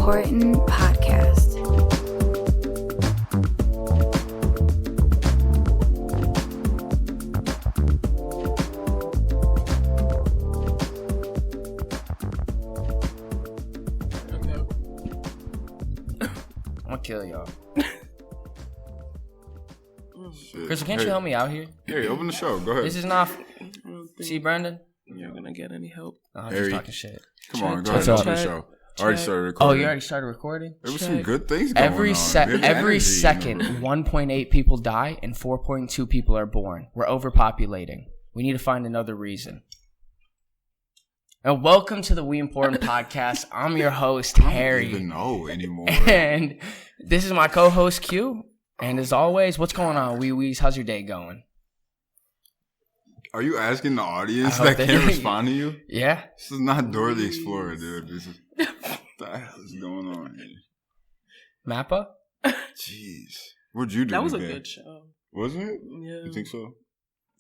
Important Podcast. I'm gonna kill y'all. Shit. Crystal, can't you help me out here? Hey, open the show. Go ahead. This is not. See, Brendan? You're gonna get any help. I'm Harry. just talking shit. Come on, go What's ahead. up? Open the show. I already started Oh, recording. you already started recording? There was some good things going Every on. second, Energy, second, you know. 1.8 people die and 4.2 people are born. We're overpopulating. We need to find another reason. And welcome to the We Important Podcast. I'm your host, Harry. I don't even know anymore. And this is my co-host, Q. And as always, what's going on, Wee Wees? How's your day going? Are you asking the audience I that hope can't they- respond to you? Yeah? This is not Dora the Explorer, dude. This is what the hell is going on here? Mappa? Jeez. What'd you do That was a today? good show. Wasn't it? Yeah. You think so?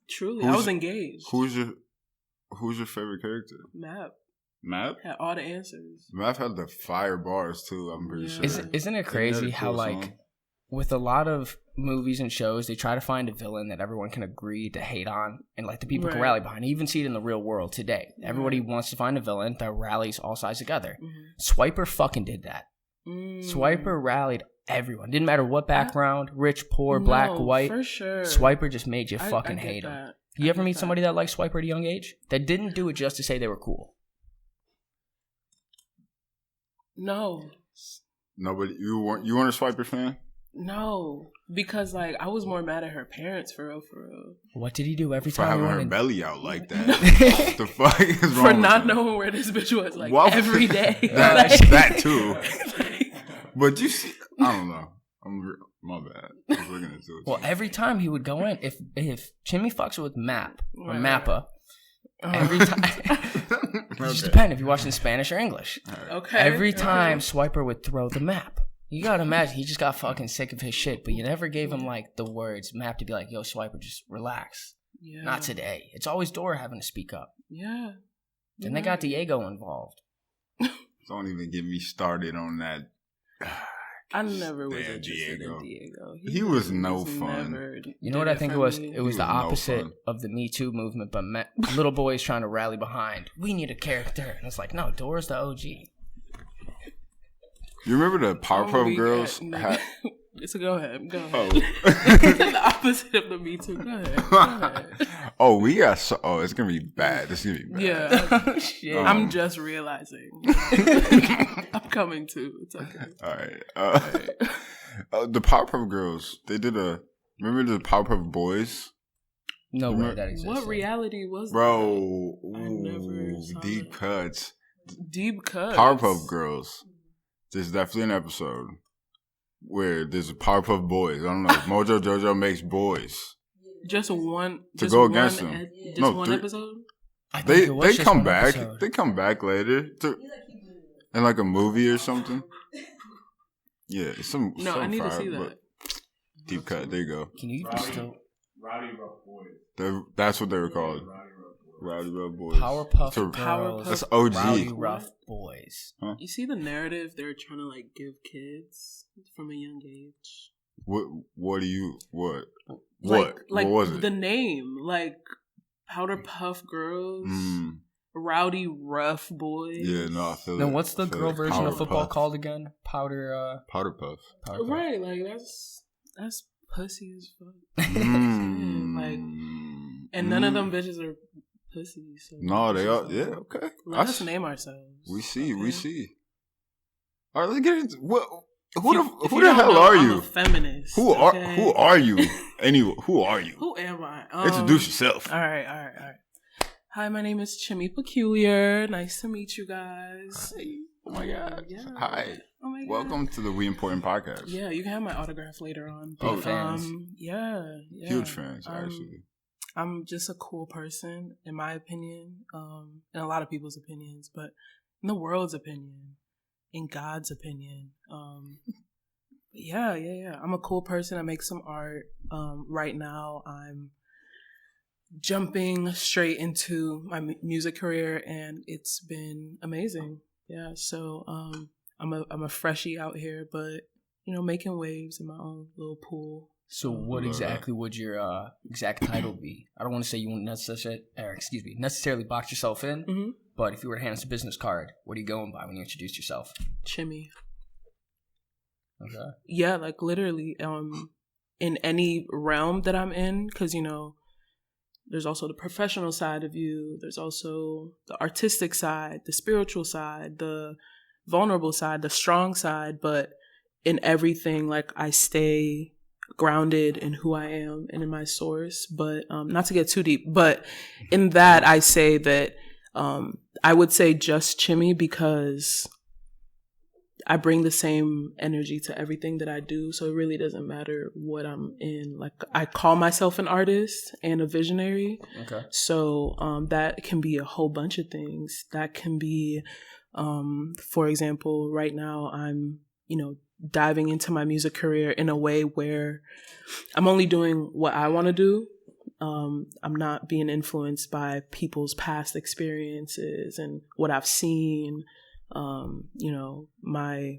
Truly, Who's- I was engaged. Who's your favorite character? Map Matt? had all the answers. Matt had the fire bars too, I'm pretty Yeah. sure. Isn't it He had crazy a how, cool like, song. with a lot of movies and shows, they try to find a villain that everyone can agree to hate on and, like, the people can Right. rally behind. You even see it in the real world today. Everybody wants to find a villain that rallies all sides together. Swiper fucking did that. Swiper rallied everyone. Didn't matter what background, rich, poor, black, No, white. For sure. Swiper just made you I fucking get hate him. that. You I ever get meet that. somebody that liked Swiper at a young age? That didn't do it just to say they were cool. No. Nobody. You weren't a Swiper fan? No. Because, like, I was more mad at her parents, for real, for real. What did he do every For time? having he her wanted- belly out like that. What the fuck is wrong For with not you? knowing where this bitch was, like, Why- every day. that too. Like, But you see, I don't know. My bad. I was looking into it. Well, every time he would go in, if Chimi fucks with Map or Right. Mappa, every time it just Okay. depends if you're watching Spanish or English. okay. Every okay. time Swiper would throw the map. You gotta imagine he just got fucking sick of his shit, but you never gave him like the words Map to be like, "Yo, Swiper, just relax." Yeah. Not today. It's always Dora having to speak up. Yeah. Then they got Diego involved. Don't even get me started on that. I never was Damn, interested Diego. in Diego. He was no fun. never You know what I think it was? It was He the was no opposite fun. of the Me Too movement, but little boys trying to rally behind. We need a character, and it's like, no, Dora's the OG. You remember the Powerpuff Girls? So go ahead. Go Oh. ahead. The opposite of the Me Too. Go ahead. Go ahead. Oh, we got it's gonna be bad. This is gonna be bad. Yeah. Shit. I'm just realizing. I'm coming to. It's okay. All right. The Powerpuff Girls. They did remember the Powerpuff Boys? No way that exists. What reality was Bro, I never saw deep it. cuts. that? Deep cuts. Powerpuff Girls. There's definitely an episode where there's a Powerpuff Boys. I don't know. Mojo Jojo makes boys. Just one. To just go one against them. Just No, one 3 episode? I think They it was just come one back. episode. They come back later in like a movie or something. Yeah, some. No, some I need to fire, see but that. Deep cut. There you go. Can you even still Rowdy Rough Boys. That's what they were called. Rowdy Rough Boys. Rowdy Rough Boys. Powerpuff So- Girls? That's OG. Rowdy Rough Boys. You see the narrative they're trying to like give kids from a young age. What do you what? Like What was it? the name, like Powder Puff Girls, Rowdy Rough Boys. Yeah, no, I feel Now, it. what's the I feel girl it. version of football Powerpuff. called again? Powder Powderpuff. Puff. Right, like that's pussy as fuck. Mm. Like, and none of them bitches are pussy. So No, they are. Yeah, okay. Let us name ourselves. We see. okay? We see. All right, let's get into If who you the don't hell know, are I'm you? a feminist. Who okay? are you? Anyway, who are you? Who am I? Introduce yourself. All right. Hi, my name is Chimi Peculiar. Nice to meet you guys. Hi. Oh my god. Yeah. Hi. Oh my god. Welcome to the We Important Podcast. Yeah, you can have my autograph later on. Oh, But, fans. Yeah. Huge fans, actually. I'm just a cool person, in my opinion, in a lot of people's opinions, but in the world's opinion, in God's opinion. Yeah. I'm a cool person. I make some art. Right now, I'm jumping straight into my music career, and it's been amazing. Yeah, so I'm a freshie out here, but making waves in my own little pool. So what exactly would your exact title be? I don't want to say you won't necessarily box yourself in, but if you were to hand us a business card, what are you going by when you introduce yourself? Chimi. Okay. Yeah, like literally, in any realm that I'm in, because there's also the professional side of you. There's also the artistic side, the spiritual side, the vulnerable side, the strong side. But in everything, like I stay grounded in who I am and in my source. But not to get too deep, but in that I say that I would say just Chimi because I bring the same energy to everything that I do. So it really doesn't matter what I'm in. Like I call myself an artist and a visionary. Okay. So that can be a whole bunch of things. That can be, for example, right now I'm, diving into my music career in a way where I'm only doing what I want to do. I'm not being influenced by people's past experiences and what I've seen. My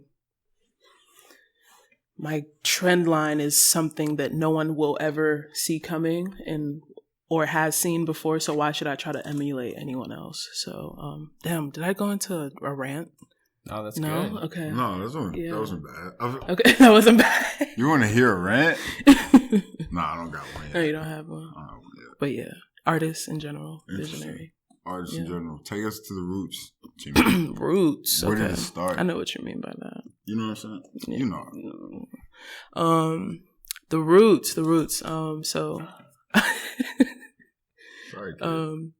trend line is something that no one will ever see coming or has seen before. So why should I try to emulate anyone else? So, damn, did I go into a rant? No, that's no? good. Okay. No, that wasn't bad. Okay, that wasn't bad. You want to hear a rant? Nah, I don't got one yet. No, you don't have one. I don't have one yet. But yeah, artists in general, visionary. Artists in general. Take us to the roots, Chimi. Roots. Where okay. did it start? I know what you mean by that. You know what I'm saying? Yeah. You know. The roots. So Sorry, kid.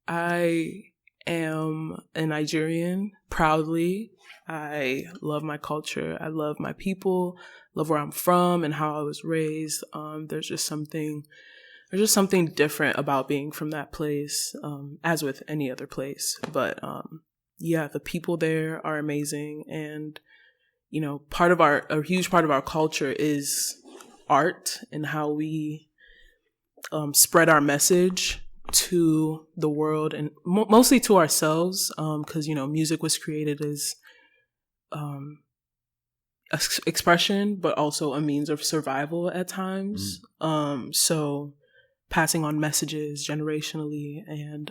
I am a Nigerian, proudly. I love my culture. I love my people, love where I'm from and how I was raised. There's just something different about being from that place, as with any other place. But the people there are amazing. And, a huge part of our culture is art and how we spread our message to the world and mostly to ourselves, because music was created as expression but also a means of survival at times. So passing on messages generationally, and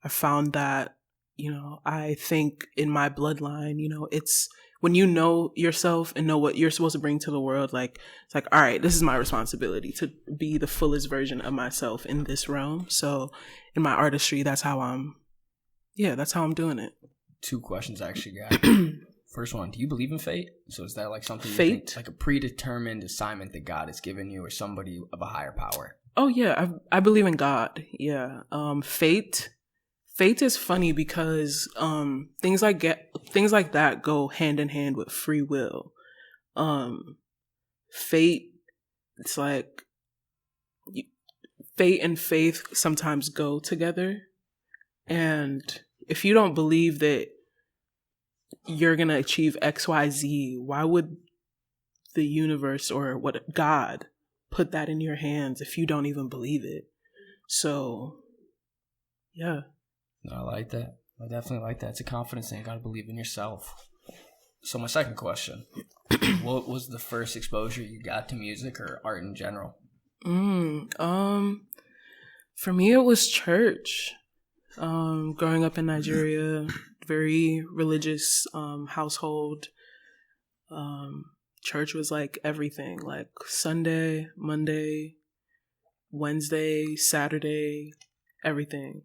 I found that I think in my bloodline, it's when you know yourself and know what you're supposed to bring to the world, like it's like, all right, this is my responsibility to be the fullest version of myself in this realm. So in my artistry, that's how I'm doing it. 2 questions I actually got. First one, do you believe in fate? So is that like something fate? You think, like a predetermined assignment that God has given you or somebody of a higher power? Oh yeah, I believe in God. Yeah. Fate is funny because things like that go hand in hand with free will. Fate, it's like fate and faith sometimes go together. And if you don't believe that you're going to achieve XYZ, why would the universe or God put that in your hands if you don't even believe it? So, yeah. No, I like that. I definitely like that. It's a confidence thing. You got to believe in yourself. So my second question, what was the first exposure you got to music or art in general? For me, it was church. Growing up in Nigeria, very religious household. Church was like everything, like Sunday, Monday, Wednesday, Saturday, everything.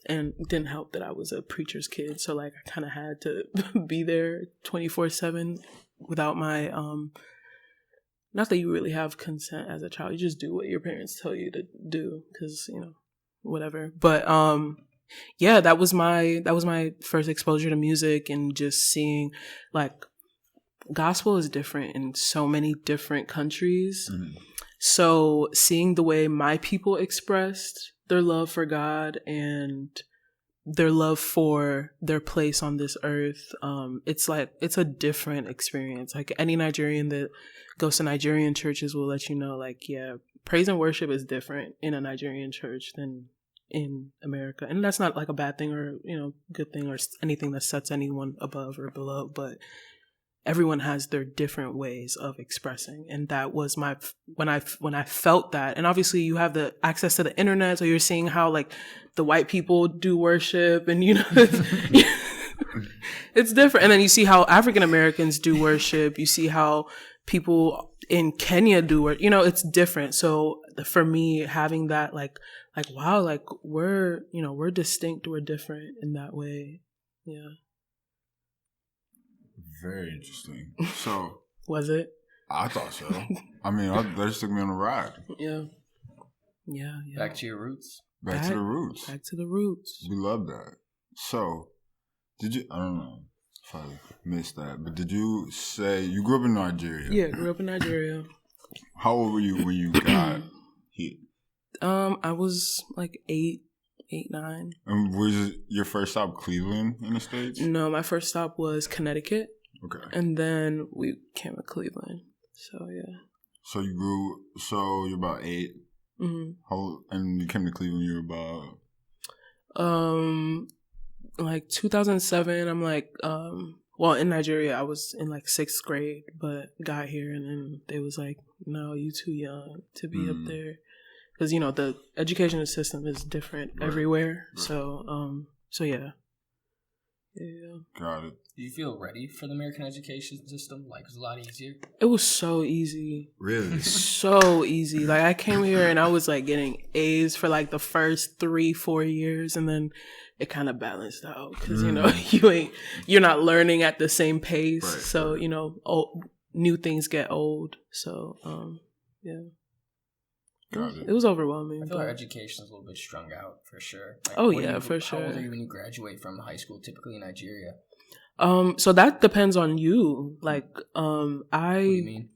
And it didn't help that I was a preacher's kid, so like I kind of had to be there 24/7 without my not that you really have consent as a child. You just do what your parents tell you to do because, whatever. But yeah, that was my first exposure to music, and just seeing like gospel is different in so many different countries. Mm-hmm. So seeing the way my people expressed their love for God and their love for their place on this earth, it's a different experience. Like any Nigerian that goes to Nigerian churches will let you know, like, yeah, praise and worship is different in a Nigerian church than in America. And that's not like a bad thing or, good thing or anything that sets anyone above or below, but everyone has their different ways of expressing. And that was when I felt that. And obviously you have the access to the internet, so you're seeing how like the white people do worship and, it's different. And then you see how African Americans do worship. You see how people in Kenya do it. It's different. So for me, having that like, wow, like we're distinct, we're different in that way. Yeah. Very interesting. So was it? I thought so. I mean, they just took me on a ride. Yeah. Back to your roots. Back to the roots. Back to the roots. We love that. So, did you? I don't know if I missed that, but did you say you grew up in Nigeria? Yeah, grew up in Nigeria. How old were you when you got here? I was like 8, 9. And was your first stop Cleveland in the States? No, my first stop was Connecticut. Okay. And then we came to Cleveland. So, yeah. So you're about 8. Mm-hmm. And you came to Cleveland, you were about? Like 2007, I'm like, in Nigeria, I was in like 6th grade, but got here and then they was like, no, you too young to be up there. Because, the education system is different everywhere. Right. So yeah. Yeah. Got it. Do you feel ready for the American education system? Like, it was a lot easier? It was so easy. Really? So easy. Like, I came here and I was, like, getting A's for, like, the first 3-4 years. And then it kind of balanced out. Because, you're not learning at the same pace. Right. So, new things get old. So, yeah. It was overwhelming. I feel our education is a little bit strung out, for sure. Like, for sure. How old are you when you graduate from high school, typically in Nigeria? So that depends on you. Like, what do you mean?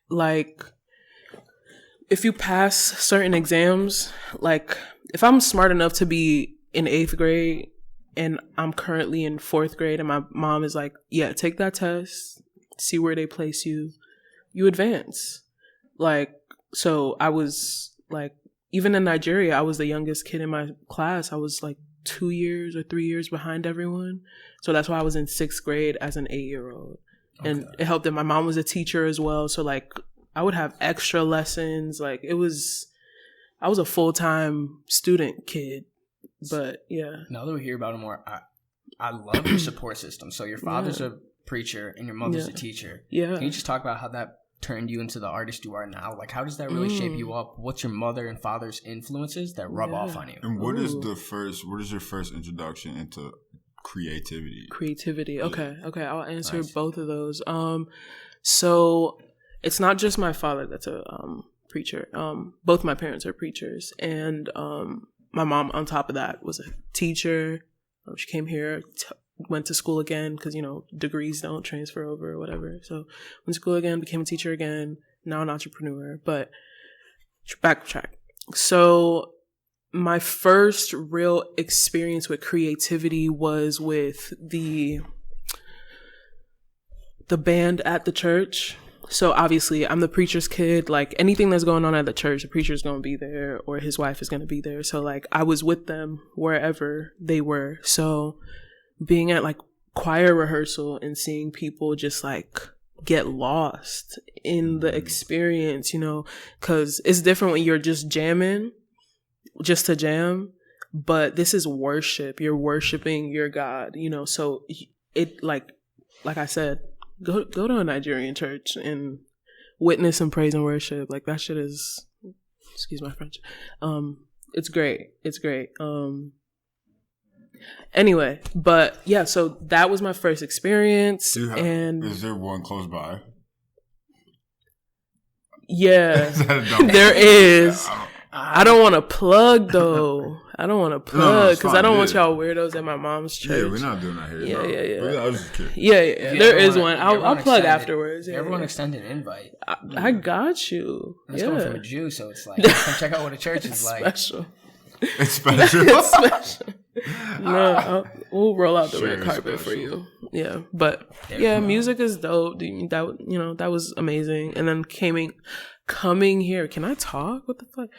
Like, if you pass certain exams, like, if I'm smart enough to be in 8th grade and I'm currently in 4th grade and my mom is like, yeah, take that test, see where they place you, you advance. Like, so I was like, even in Nigeria, I was the youngest kid in my class. I was like 2 years or 3 years behind everyone. So that's why I was in 6th grade as an 8-year-old. Okay. And it helped that my mom was a teacher as well. So like I would have extra lessons. Like I was a full-time student kid. But yeah. Now that we hear about it more, I love your support system. So your father's a preacher and your mother's a teacher. Yeah. Can you just talk about how that turned you into the artist you are now? Like, how does that really shape you up? What's your mother and father's influences that rub off on you? And what is your first introduction into creativity? Okay. I'll answer both of those. So it's not just my father that's a preacher. Both my parents are preachers, and my mom on top of that was a teacher. She came here, went to school again because, degrees don't transfer over or whatever. So went to school again, became a teacher again, now an entrepreneur. But backtrack. So my first real experience with creativity was with the band at the church. So obviously I'm the preacher's kid. Like anything that's going on at the church, the preacher's going to be there or his wife is going to be there. So like I was with them wherever they were. So being at like choir rehearsal and seeing people just like get lost in the experience, because it's different when you're just jamming, just to jam, but this is worship. You're worshiping your God, so it like I said, go to a Nigerian church and witness and praise and worship. Like that shit is, excuse my French. It's great. Anyway, but yeah, so that was my first experience. Is there one close by? Yeah, there is. I don't want to plug though. Because I don't want y'all weirdos at my mom's church. Yeah, we're not doing that here. Yeah. I was just kidding. Yeah. There is one. I'll plug afterwards. Yeah, everyone extended an invite. I got you. It's coming from a Jew, so it's like, come check out what a church is like. Special. It's special. It's special. No, we'll roll out the red carpet for you. Yeah, but music is dope. That was amazing. And then coming here. Can I talk? What the fuck?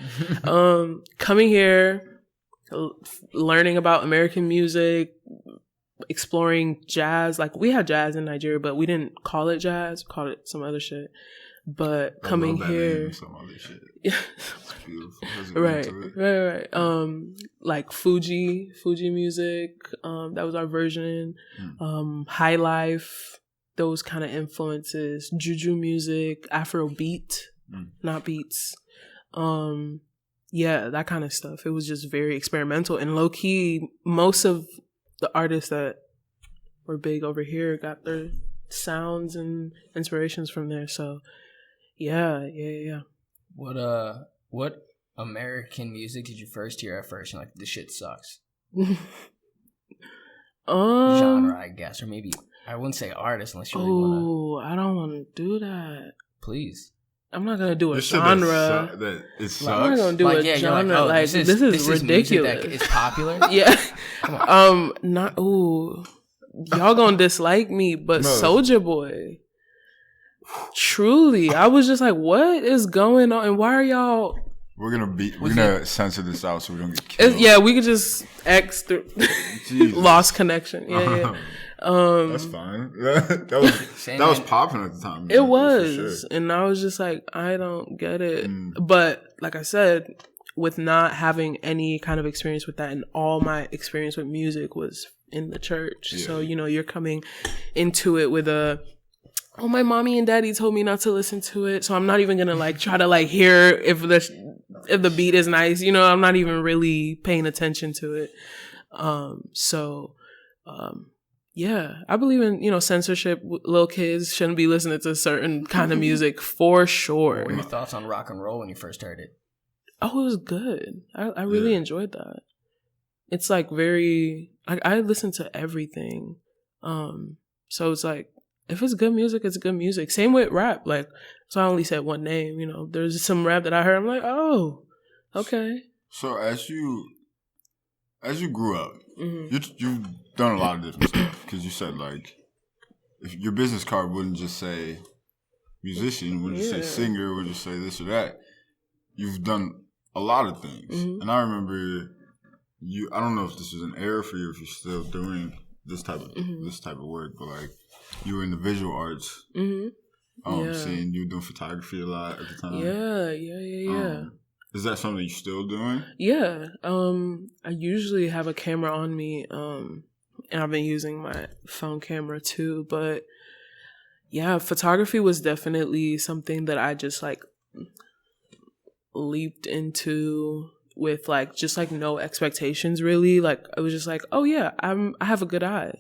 Coming here, learning about American music, exploring jazz. Like, we had jazz in Nigeria, but we didn't call it jazz. We called it some other shit. But coming here, some other shit. Yeah. It's beautiful. Right. Like Fuji music. That was our version. High life. Those kind of influences. Juju music, Afrobeat, not beats. Yeah, that kind of stuff. It was just very experimental and low key. Most of the artists that were big over here got their sounds and inspirations from there. So, yeah. What American music did you first hear at first? You're like, this shit sucks. Genre, I guess, or maybe I wouldn't say artist unless you really want to. I don't want to do that. Please. I'm not gonna do a genre. That it sucks. I'm not gonna do a genre. Like, this is ridiculous. It's popular. Yeah. Not. Ooh. Y'all gonna dislike me, but no. Soulja Boy. Truly, I was just like, what is going on? And why are y'all? We're gonna censor this out so we don't get killed. Yeah, we could just X through lost connection. Yeah. That's fine. that was popping at the time. It was, sure. And I was just like, I don't get it. But like I said, with not having any kind of experience with that, and all my experience with music was in the church. Yeah. So you're coming into it with my mommy and daddy told me not to listen to it, so I'm not even gonna like try to like hear if the beat is nice. I'm not even really paying attention to it. Yeah, I believe in, censorship. Little kids shouldn't be listening to certain kind of music for sure. What were your thoughts on rock and roll when you first heard it? Oh, it was good. I really enjoyed that. It's like I listen to everything. So it's like, if it's good music, it's good music. Same with rap. Like, so I only said one name, There's some rap that I heard, I'm like, oh, okay. So as you grew up, you've done a lot of different stuff, because you said, like, if your business card wouldn't just say musician, wouldn't just say singer, wouldn't just say this or that. You've done a lot of things. And I remember I don't know if this was an era for you, if you're still doing this type of work, but like, you were in the visual arts. Seeing you doing photography a lot at the time. Yeah. Is that something you're still doing? Yeah. I usually have a camera on me, and I've been using my phone camera too. But yeah, photography was definitely something that I just like leaped into with like just like no expectations really. Like, I was just like, oh yeah, I have a good eye,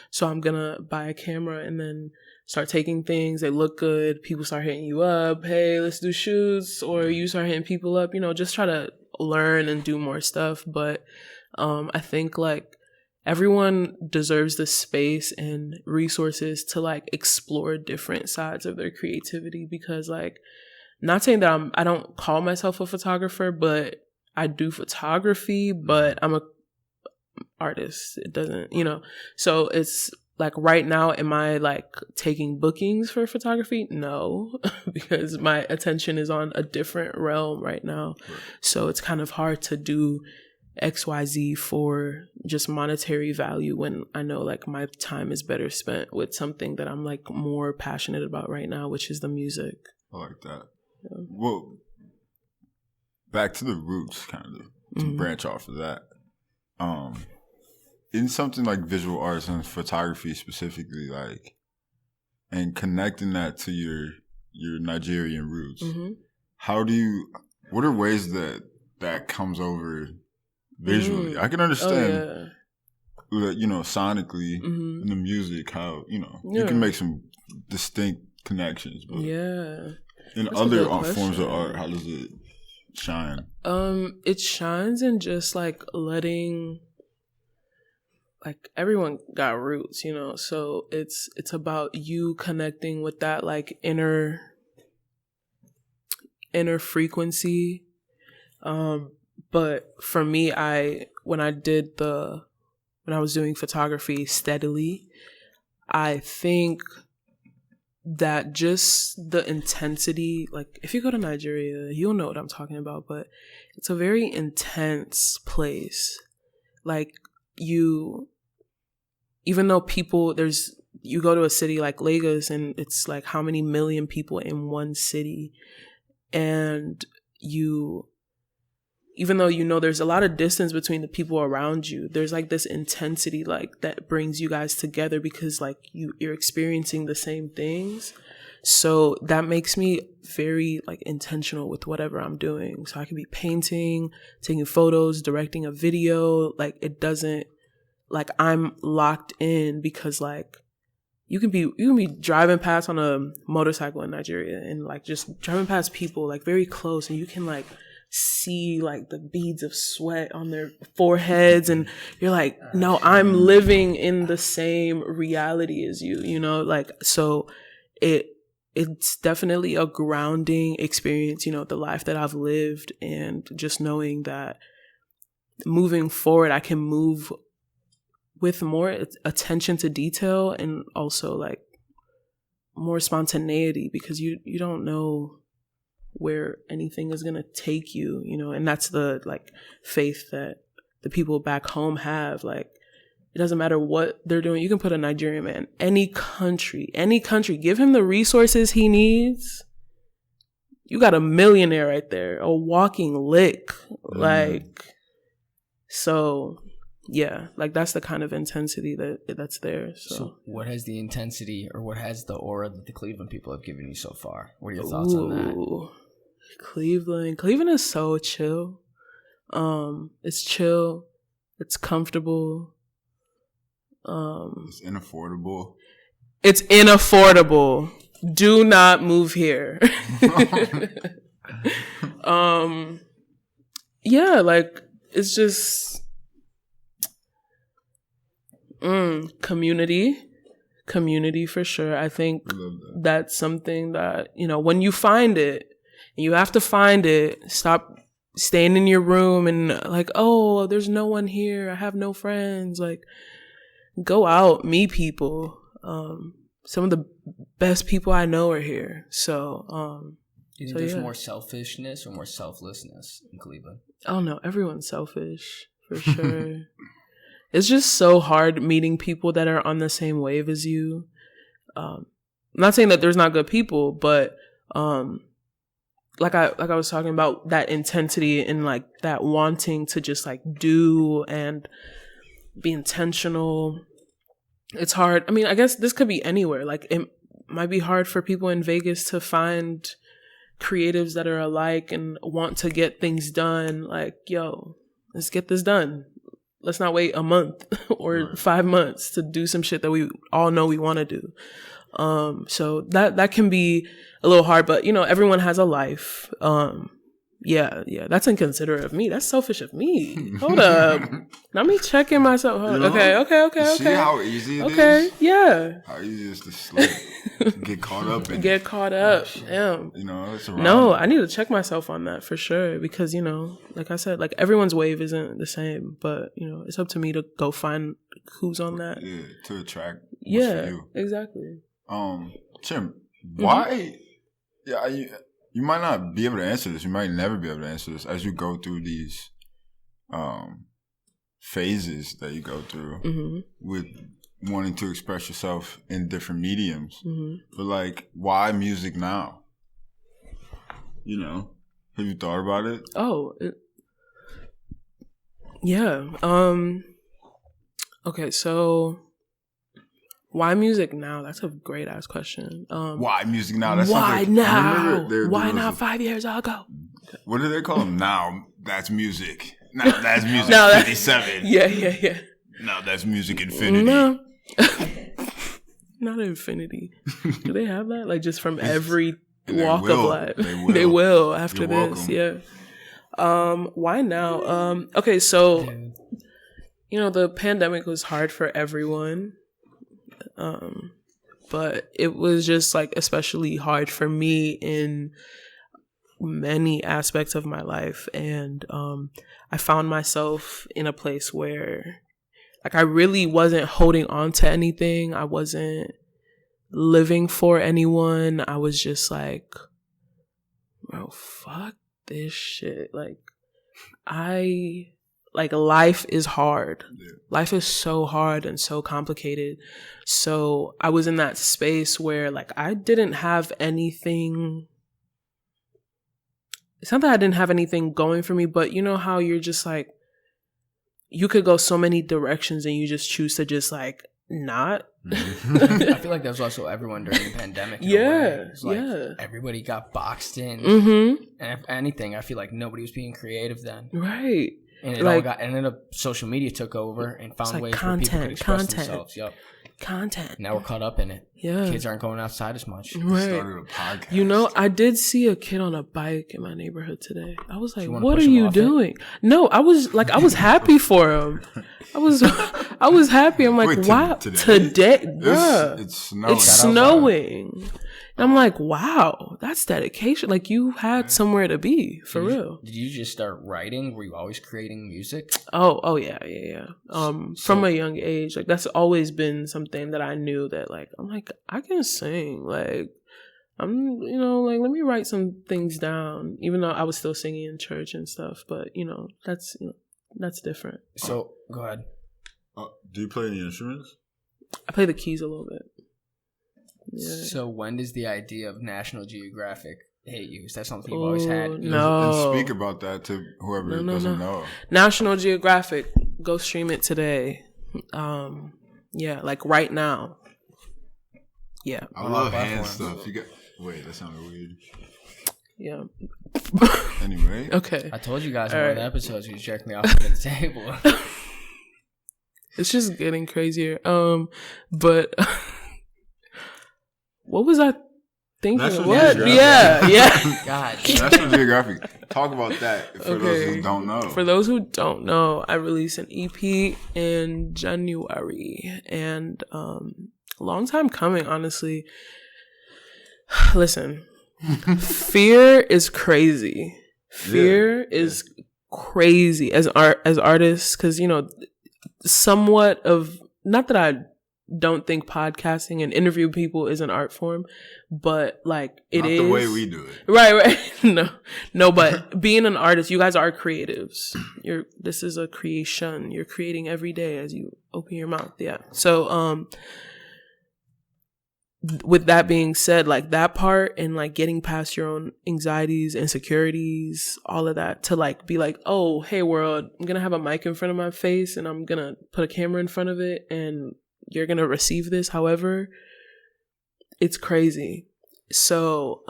so I'm gonna buy a camera and then start taking things. They look good. People start hitting you up. Hey, let's do shoots. Or you start hitting people up, just try to learn and do more stuff. But I think like everyone deserves the space and resources to like explore different sides of their creativity, because like, not saying that I don't call myself a photographer, but I do photography, but I'm a artist. It doesn't, so it's like, right now, am I like taking bookings for photography? No, because my attention is on a different realm right now. Right. So it's kind of hard to do XYZ for just monetary value when I know like my time is better spent with something that I'm like more passionate about right now, which is the music. I like that. Yeah. Well, back to the roots, kind of, to branch off of that. In something like visual arts and photography specifically, like, and connecting that to your Nigerian roots, what are ways that comes over visually? I can understand, sonically in the music, how, you can make some distinct connections, but in other forms of art, how does it shine? It shines in just like letting, like, everyone got roots, so it's about you connecting with that like inner frequency. But for me, when I was doing photography steadily, I think that just the intensity, like if you go to Nigeria, you'll know what I'm talking about, but it's a very intense place. Like even though you go to a city like Lagos and it's like how many million people in one city, and even though there's a lot of distance between the people around you, there's like this intensity like that brings you guys together because like you're experiencing the same things. So that makes me very like intentional with whatever I'm doing. So I could be painting, taking photos, directing a video. Like it doesn't, like I'm locked in because like you can be driving past on a motorcycle in Nigeria and like just driving past people like very close, and you can like see like the beads of sweat on their foreheads, and you're like, no, I'm living in the same reality as you, like, so it's definitely a grounding experience, the life that I've lived, and just knowing that moving forward, I can move with more attention to detail and also like more spontaneity, because you don't know where anything is going to take you, and that's the like faith that the people back home have. Like it doesn't matter what they're doing. You can put a Nigerian man, any country, give him the resources he needs. You got a millionaire right there, a walking lick. Like, so yeah, like that's the kind of intensity that's there. So what has the intensity, or what has the aura that the Cleveland people have given you so far? What are your thoughts on that? Cleveland is so chill. It's chill. It's comfortable. It's inaffordable. It's inaffordable. Do not move here. Yeah, like it's just community for sure. I think that's something that, when you find it, you have to find it. Stop staying in your room and like, oh, there's no one here, I have no friends. Like, go out, meet people. Some of the best people I know are here. So do you think there's more selfishness or more selflessness in Cleveland? Oh no, everyone's selfish for sure. It's just so hard meeting people that are on the same wave as you. I'm not saying that there's not good people, but like I was talking about, that intensity and like that wanting to just like do and be intentional. It's hard. I mean, I guess this could be anywhere. Like it might be hard for people in Vegas to find creatives that are alike and want to get things done. Like, yo, let's get this done. Let's not wait a month or 5 months to do some shit that we all know we want to do. So that can be a little hard, but everyone has a life. Yeah, that's inconsiderate of me. That's selfish of me. Hold up. Let me check in myself. Okay. See how easy it is? Okay, yeah. How easy it is to slip. Get caught up in Get caught up. Damn. It's around. No, I need to check myself on that for sure, because, like I said, like everyone's wave isn't the same, but, it's up to me to go find who's on that. Yeah, to attract what's yeah, for you. Exactly. Chim, why... Yeah, you might not be able to answer this. You might never be able to answer this as you go through these phases that you go through with wanting to express yourself in different mediums. But like, why music now? Have you thought about it? Yeah. Okay, so why music now? That's a great ass question. Why music now? That's why now? Why not 5 years ago? What do they call them? Now that's music. Now that's music. 57. Yeah. Now that's music infinity. No. Not infinity. Do they have that? Like just from every walk of life. They will after You're this. welcome. Yeah. Why now? Okay, so the pandemic was hard for everyone. But it was just like especially hard for me in many aspects of my life, and I found myself in a place where like I really wasn't holding on to anything. I wasn't living for anyone. I was just like, bro, fuck this shit. Like, life is hard. Yeah. Life is so hard and so complicated. So I was in that space where like I didn't have anything. It's not that I didn't have anything going for me, but you know how you're just like, you could go so many directions and you just choose to just like not. I feel like that was also everyone during the pandemic. Yeah. Like everybody got boxed in. Mm-hmm. And if anything, I feel like nobody was being creative then. Right. And it all got, and then social media took over and found ways where people could express themselves. Yep. Content. Now we're caught up in it. Yeah. Kids aren't going outside as much. Right. Started a podcast. You know, I did see a kid on a bike in my neighborhood today. I was like, what are you doing? No, I was happy for him. I was happy. I'm like, wow, today? Bruh, it's snowing. And I'm like, wow, that's dedication. Like, you had somewhere to be, for real. Did you just start writing? Were you always creating music? Oh yeah. From a young age, like, that's always been something that I knew that, like, I'm like, I can sing. Like, I'm, you know, like, let me write some things down, even though I was still singing in church and stuff. But, that's different. So, go ahead. Do you play any instruments? I play the keys a little bit. Yeah. So when does the idea of National Geographic hit you? Is that something you've always had? No. And speak about that to whoever doesn't know. National Geographic, go stream it today. Yeah, like right now. Yeah. I love hand stuff. Wait, that sounded weird. Yeah. Anyway. Okay. I told you guys in one of the episodes you jerked me off at the table. It's just getting crazier. But what was I thinking? National What? Geographic. Yeah. God. National Geographic. Talk about that for those who don't know. For those who don't know, I released an EP in January, and long time coming, honestly. Listen, fear is crazy. Fear is crazy as artists, because somewhat of, not that I don't think podcasting and interview people is an art form, but like it is not the way we do it. Right. No, but being an artist, you guys are creatives. This is a creation. You're creating every day as you open your mouth. Yeah. So, with that being said, like that part and like getting past your own anxieties, insecurities, all of that, to like be like, oh, hey world, I'm going to have a mic in front of my face and I'm going to put a camera in front of it and you're going to receive this. However, it's crazy. So,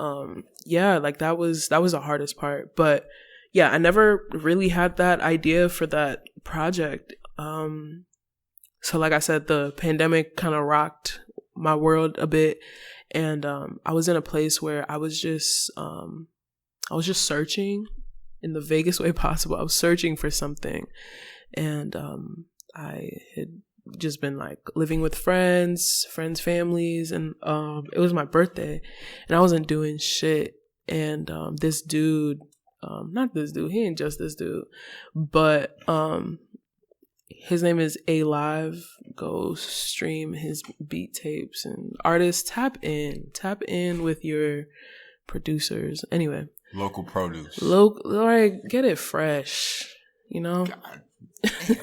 like that was the hardest part, but yeah, I never really had that idea for that project. So like I said, the pandemic kind of rocked my world a bit, and I was in a place where I was just searching in the vaguest way possible. I was searching for something, and I had just been like living with friends, families, and it was my birthday, and I wasn't doing shit. And this dude, not this dude, he ain't just this dude, but his name is A-Live. Go stream his beat tapes, and artists, tap in with your producers. Anyway, local produce. Like, get it fresh, God damn.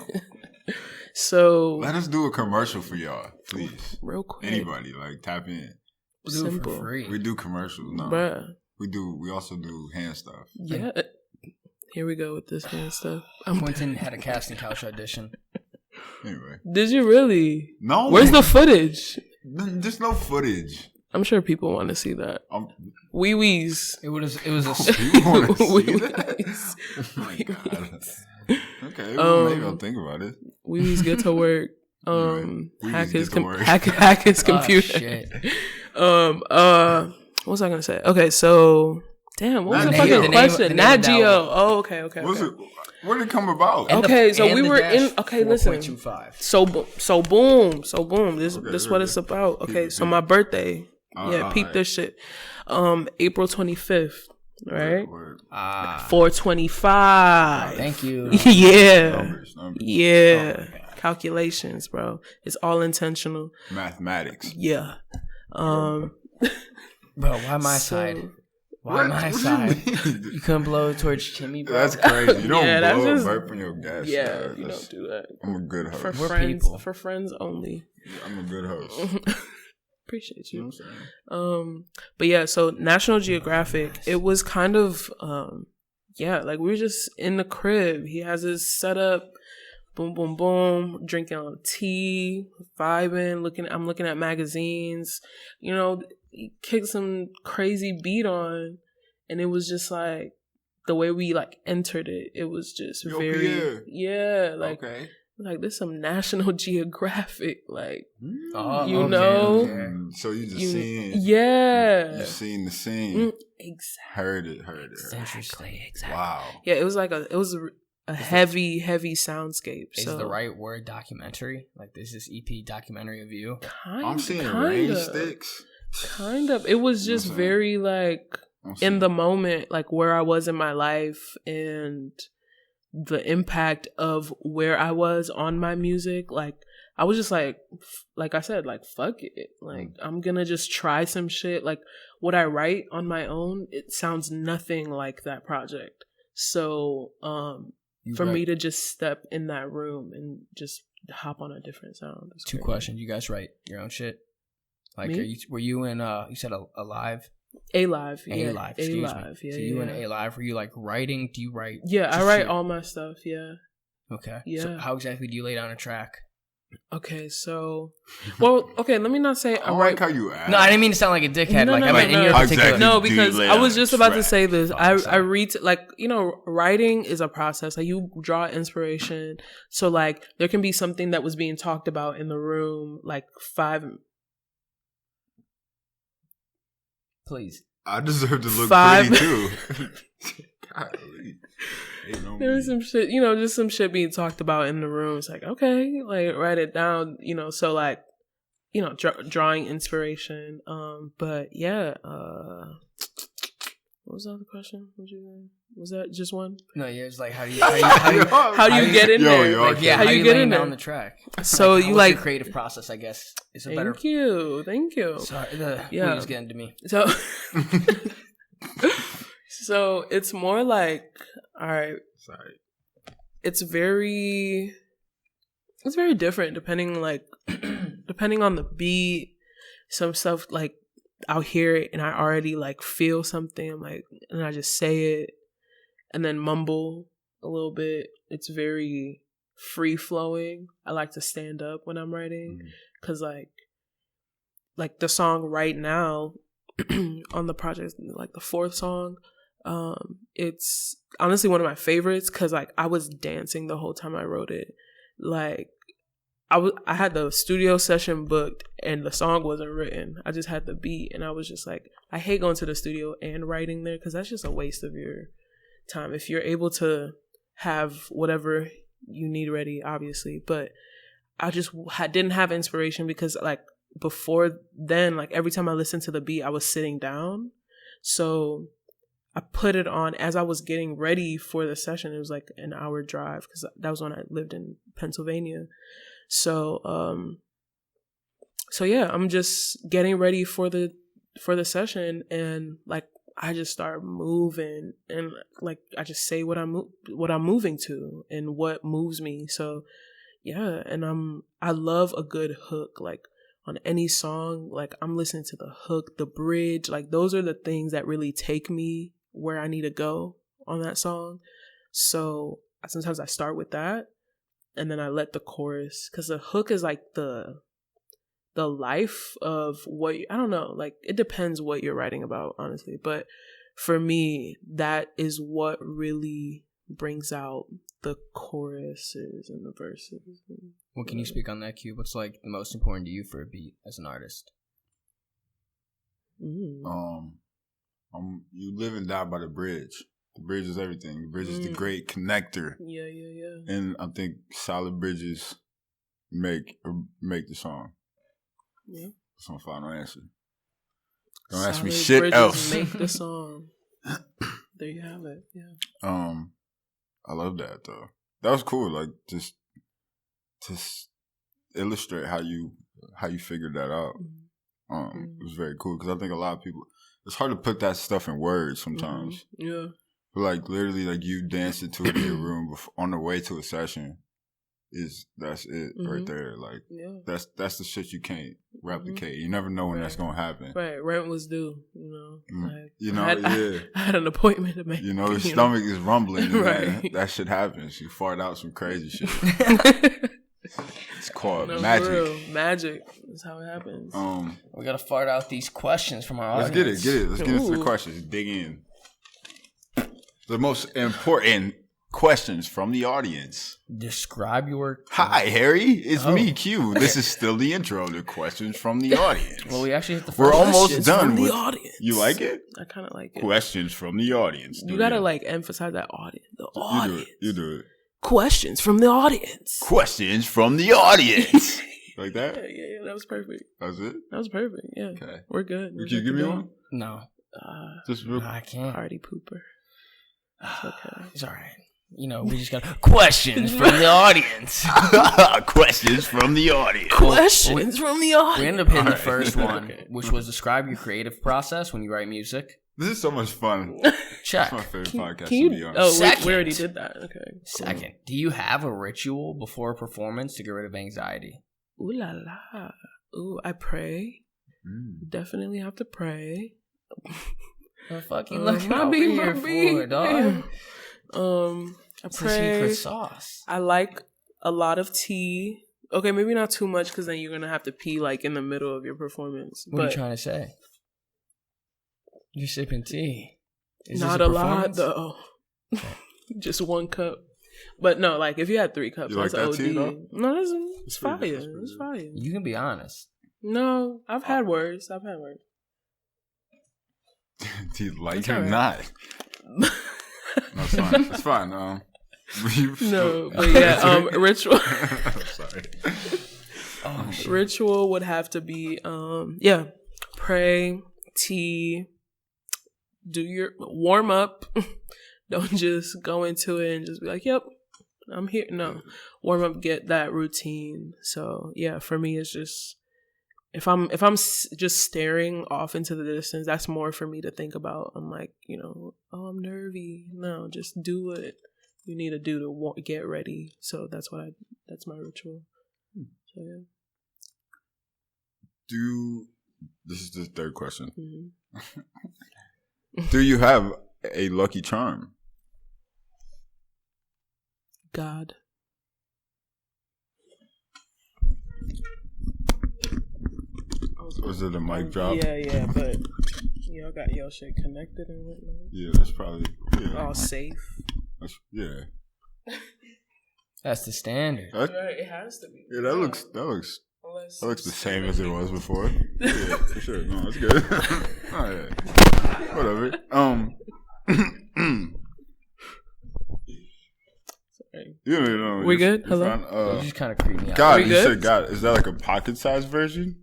So let us do a commercial for y'all, please. Real quick. Anybody, like, tap in. We'll do it for free. We do commercials. No, bruh. We also do hand stuff. Yeah. Here we go with this hand stuff. Quentin had a casting couch audition. Anyway. Did you really? No. Where's the footage? There's no footage. I'm sure people want to see that. Wee wees. It was a people want to see that? Oh my God. Okay, well, maybe I'll think about it. Wee wees get to work. Hack his computer. Shit. What was I gonna say? Okay, so damn, what was the fucking question? Nat Geo. Oh, okay. What was it? Where did it come about? Okay, so we were in. Okay, listen. 4.25. So boom. This what it's about. Okay, so my birthday. Peep this shit. April 25th. Right. 425. Thank you. Numbers. Yeah. Calculations, bro. It's all intentional. Mathematics. Yeah. Bro, why my side? Why my side? You couldn't blow towards Chimi, bro? That's crazy. You don't blow just, right from your gas. Yeah, you don't do that. I'm a good host. For We're friends, people. for friends only. I'm a good host. Appreciate you. You know what I'm saying? But yeah, so National Geographic, it was kind of, like we were just in the crib. He has his setup, boom, boom, boom, drinking on tea, vibing, I'm looking at magazines, you know, he kicked some crazy beat on, and it was just like, the way we like entered it, it was just Okay. like this some National Geographic, like you okay, know. okay. So you just seen, you seen the scene, exactly. heard it. Exactly. Wow. Yeah, it was like a heavy soundscape. Is so the right word documentary? Like, this is EP documentary of you? I'm seeing rain sticks. Kind of. It was just very like in the moment, like where I was in my life and the impact of where I was on my music. Like, I was just like I said, like, fuck it. Like, I'm gonna just try some shit. Like, what I write on my own, it sounds nothing like that project. So, for me to just step in that room and just hop on a different sound. Two questions. You guys write your own shit? Like, were you in, you said Alive? A-Live. A-Live, excuse A-Live, me. yeah. So you in A-Live, were you like writing? Do you write? Yeah, I write all my stuff, yeah. Okay. Yeah. So how exactly do you lay down a track? Okay, so, let me not say I like how you ask. No, I didn't mean to sound like a dickhead. No, like, no, I mean, in your particular. Exactly. No, because I was just about to say this. I sorry. read, like, you know, writing is a process. Like, you draw inspiration. So, like, there can be something that was being talked about in the room, like, Please. I deserve to look pretty too. There was some shit, you know, just some shit being talked about in the room. It's like, okay, like, write it down, you know, so, like, you know, drawing inspiration. But yeah, what was the other question? Was that just one? No, yeah, it's like, how do you get in there? Like, yeah, how you get in on the track? So like, you like your creative process, I guess, is a thank better. Thank you. Sorry, yeah, was getting to me. So, so it's more like, all right. Sorry. It's very different depending on the beat. Some stuff, like, I'll hear it and I already like feel something. I'm like, and I just say it and then mumble a little bit. It's very free flowing. I like to stand up when I'm writing because like the song right now on the project, like the fourth song, it's honestly one of my favorites because like I was dancing the whole time I wrote it. Like, I had the studio session booked and the song wasn't written. I just had the beat and I was just like, I hate going to the studio and writing there because that's just a waste of your time. If you're able to have whatever you need ready, obviously. But I just didn't have inspiration because like before then, like every time I listened to the beat, I was sitting down. So I put it on as I was getting ready for the session. It was like an hour drive because that was when I lived in Pennsylvania. So yeah, I'm just getting ready for the session and like I just start moving and like I just say what I'm moving to and what moves me. So yeah, and I love a good hook, like on any song. Like I'm listening to the hook, the bridge, like those are the things that really take me where I need to go on that song. So sometimes I start with that and then I let the chorus, because the hook is like the life of what I don't know, like it depends what you're writing about, honestly, but for me that is what really brings out the choruses and the verses. Well, can you speak on that, Q? What's like the most important to you for a beat as an artist? You live and die by the bridge. The bridge is everything. The bridge is the great connector. Yeah. And I think solid bridges make the song. Yeah. That's my final answer. Don't ask Solid me shit bridges else. make the song. There you have it. Yeah. I love that though. That was cool. Like just to illustrate how you figured that out. It was very cool because I think a lot of people, it's hard to put that stuff in words sometimes. Yeah. But like literally, like you dancing to it in your room on the way to a session, that's it right there. Like that's the shit you can't replicate. You never know when that's gonna happen. Right, rent was due. Like, I had an appointment to make. Your stomach is rumbling. And that shit happens. You fart out some crazy shit. It's called magic. For real. Magic is how it happens. We gotta fart out these questions from our audience. Let's get it. Let's get into the questions. Dig in. The most important questions from the audience. Describe your... Hi, Harry. It's me, Q. This is still the intro. The questions from the audience. Well, we actually hit the first. We're almost done with the audience. You like it? I kind of like it. Questions from the audience. You gotta like emphasize that audience. The audience. You do it. Questions from the audience. Questions from the audience. Like that? Yeah. That was perfect. That was it? That was perfect. Yeah. Okay. We're good. Can you give me one? No. Just No, I can't. Party pooper. It's okay. It's all right. We just got questions from the audience. Questions from the audience. Questions from the audience. We ended up hitting the first one, which was describe your creative process when you write music. This is so much fun. Check. It's my favorite podcast, Can you, to be honest. we already did that. Okay. Cool. Second, do you have a ritual before a performance to get rid of anxiety? Ooh la la. Ooh, I pray. Definitely have to pray. What fucking looking over here for, dog? I It's pray. the secret sauce. I like a lot of tea. Okay, maybe not too much because then you're gonna have to pee like in the middle of your performance. What are you trying to say? You're sipping tea. Is not this a lot performance? though. Just 1 cup. But no, like if you had 3 cups, You like that's that OD. tea, though? No, it's fire. pretty good. It's fire. You can be honest. No, I've had worse. Do you like It's it or all right. not? No, it's fine. It's fine. No, but yeah, ritual. Sorry. Oh, shit. Ritual would have to be, pray, tea, do your warm up. Don't just go into it and just be like, yep, I'm here. No, warm up, get that routine. So yeah, for me, it's just, if I'm just staring off into the distance, that's more for me to think about. I'm like, I'm nervy. No, just do what you need to do to get ready. So that's my ritual. So yeah. This is the third question. Mm-hmm. Do you have a lucky charm? God. Was it a mic drop? Yeah, but y'all got your shit connected and whatnot. Yeah, that's probably All safe. Yeah. That's the standard. Right, it has to be. Yeah, that looks Unless the same as it was before. Yeah, for sure. No, that's good. Oh yeah. Whatever. Sorry. We good? Hello? You just kind of creep me out. God, We you good? said God. Is that like a pocket-sized version?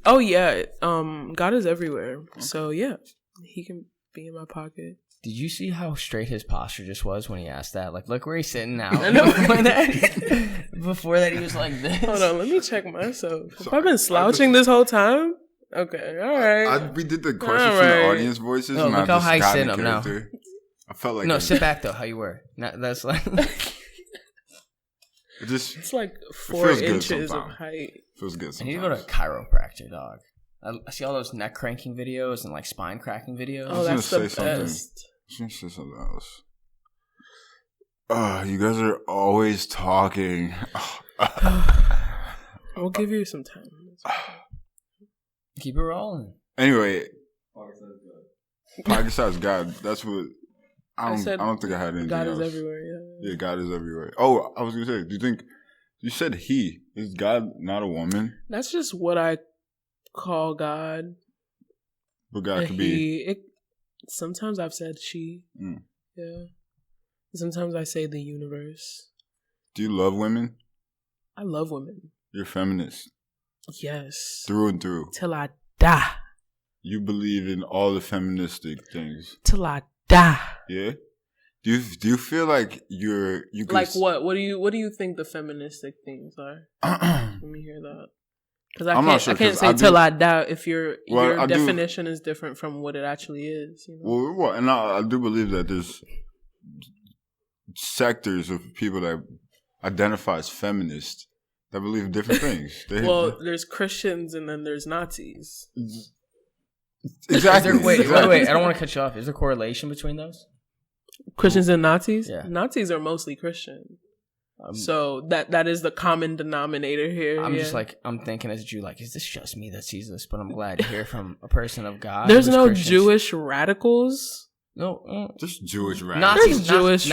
Oh yeah. God is everywhere. So yeah, he can be in my pocket. Did you see how straight his posture just was when he asked that? Like, look where he's sitting now. I know. Before that, he was like this. Hold on, let me check myself. Have I been slouching this whole time? Okay, all right. We did the questions from the audience voices. No, and look I how just high he's got sitting in up now. character. I felt like No, sit back though. How you were? That's like. It just It's like feels 4 good inches of sometimes. height. feels good I sometimes. need to go to a chiropractor, dog. I see all those neck cranking videos and like spine cracking videos. Oh, was that's the gonna say something. best. I was going to say something else. You guys are always talking. I'll give you some time. Keep it rolling. Anyway, pocket size God. That's what I said don't think I had anything God else. is everywhere. Yeah. Yeah, God is everywhere. Oh, I was gonna say, do you think you said he is God not a woman? That's just what I call God. But God could be. Sometimes I've said she. Mm. Yeah. Sometimes I say the universe. Do you love women? I love women. You're feminist Yes. through and through. Till I die. You believe in all the feministic things. Till I die. Yeah. Do you feel like you could Like what? What do you think the feministic things are? Let me hear that. Because I can't say till I doubt if your definition is different from what it actually is. You know? Well, and I do believe that there's sectors of people that identify as feminists that believe different things. There's Christians and then there's Nazis. Exactly. Wait. I don't want to cut you off. Is there a correlation between those? Christians and Nazis? Yeah. Nazis are mostly Christian. So that is the common denominator here. I'm just like, I'm thinking as a Jew, like, is this just me that sees this? But I'm glad to hear from a person of God. There's no Christians. Jewish radicals. No, just Jewish radicals.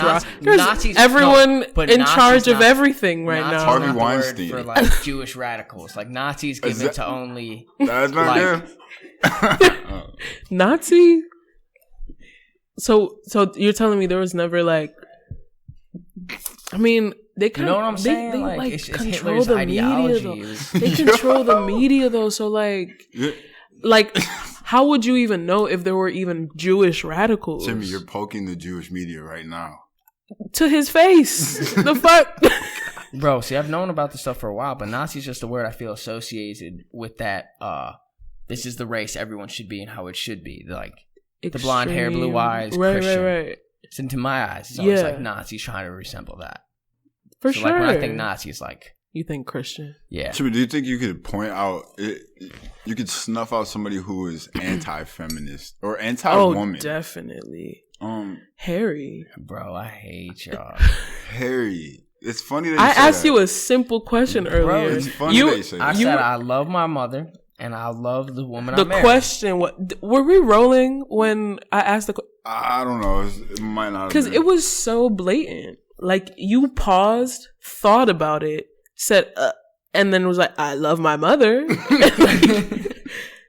Nazis. Everyone in charge of everything right now. Harvey Weinstein for like Jewish radicals, like Nazis given to only. That's not them. Nazi. So you're telling me there was never like. I mean, they kind of, you know what I'm saying? They like it's Hitler's control the ideology. media, though. They control the media, though. So, like, how would you even know if there were even Jewish radicals? Chimi, you're poking the Jewish media right now. To his face. The fuck? Bro, see, I've known about this stuff for a while, but Nazi is just a word I feel associated with that, this is the race everyone should be and how it should be. Like, the blonde hair, blue eyes, Christian. Right. It's into my eyes. It's always like Nazis trying to resemble that. For sure. Like when I think Nazis, like you think Christian. Yeah. Chimi, do you think you could point out? You could snuff out somebody who is anti-feminist or anti-woman? Oh, definitely. Harry. Bro, I hate y'all. Harry. It's funny that I asked you a simple question earlier. It's funny that you say that. I said I love my mother. And I love the woman I married. The question, were we rolling when I asked the question? I don't know. It might not have because it was so blatant. Like, you paused, thought about it, said, and then was like, I love my mother.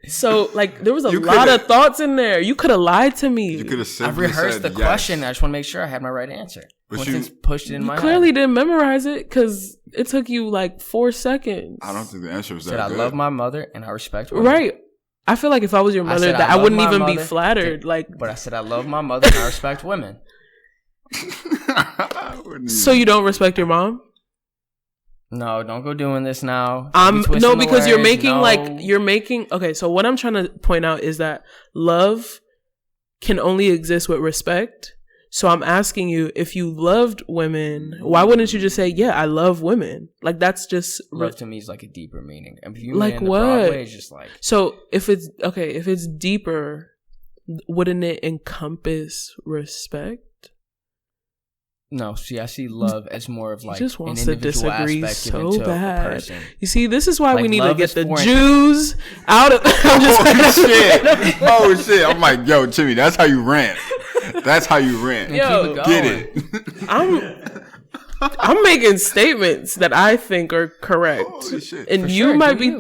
So, like, there was a lot of thoughts in there. You could have lied to me. You could have simply I've rehearsed the question. I just want to make sure I had my right answer. But once pushed it in my head. You clearly didn't memorize it because it took you like 4 seconds. I don't think the answer was that good. I love my mother and I respect her. Right. I feel like if I was your mother, I wouldn't even be flattered. But I said I love my mother and I respect women. So you don't respect your mom? No, don't go doing this now. No, because you're making okay, so what I'm trying to point out is that love can only exist with respect. So I'm asking you, if you loved women, why wouldn't you just say, yeah, I love women? Like, that's just love to me is like a deeper meaning. And if you like mean what? Broadway, it's just like, so if it's deeper, wouldn't it encompass respect? No, see, I see love as more of like just wants an individual to disagree aspect so into bad. a person. You see, this is why like, we need to get the foreign. Jews out of. Oh shit! I'm like, yo, Chimi, that's how you rant. That's how you rant. Yo, get it? I'm making statements that I think are correct, and For you sure, might be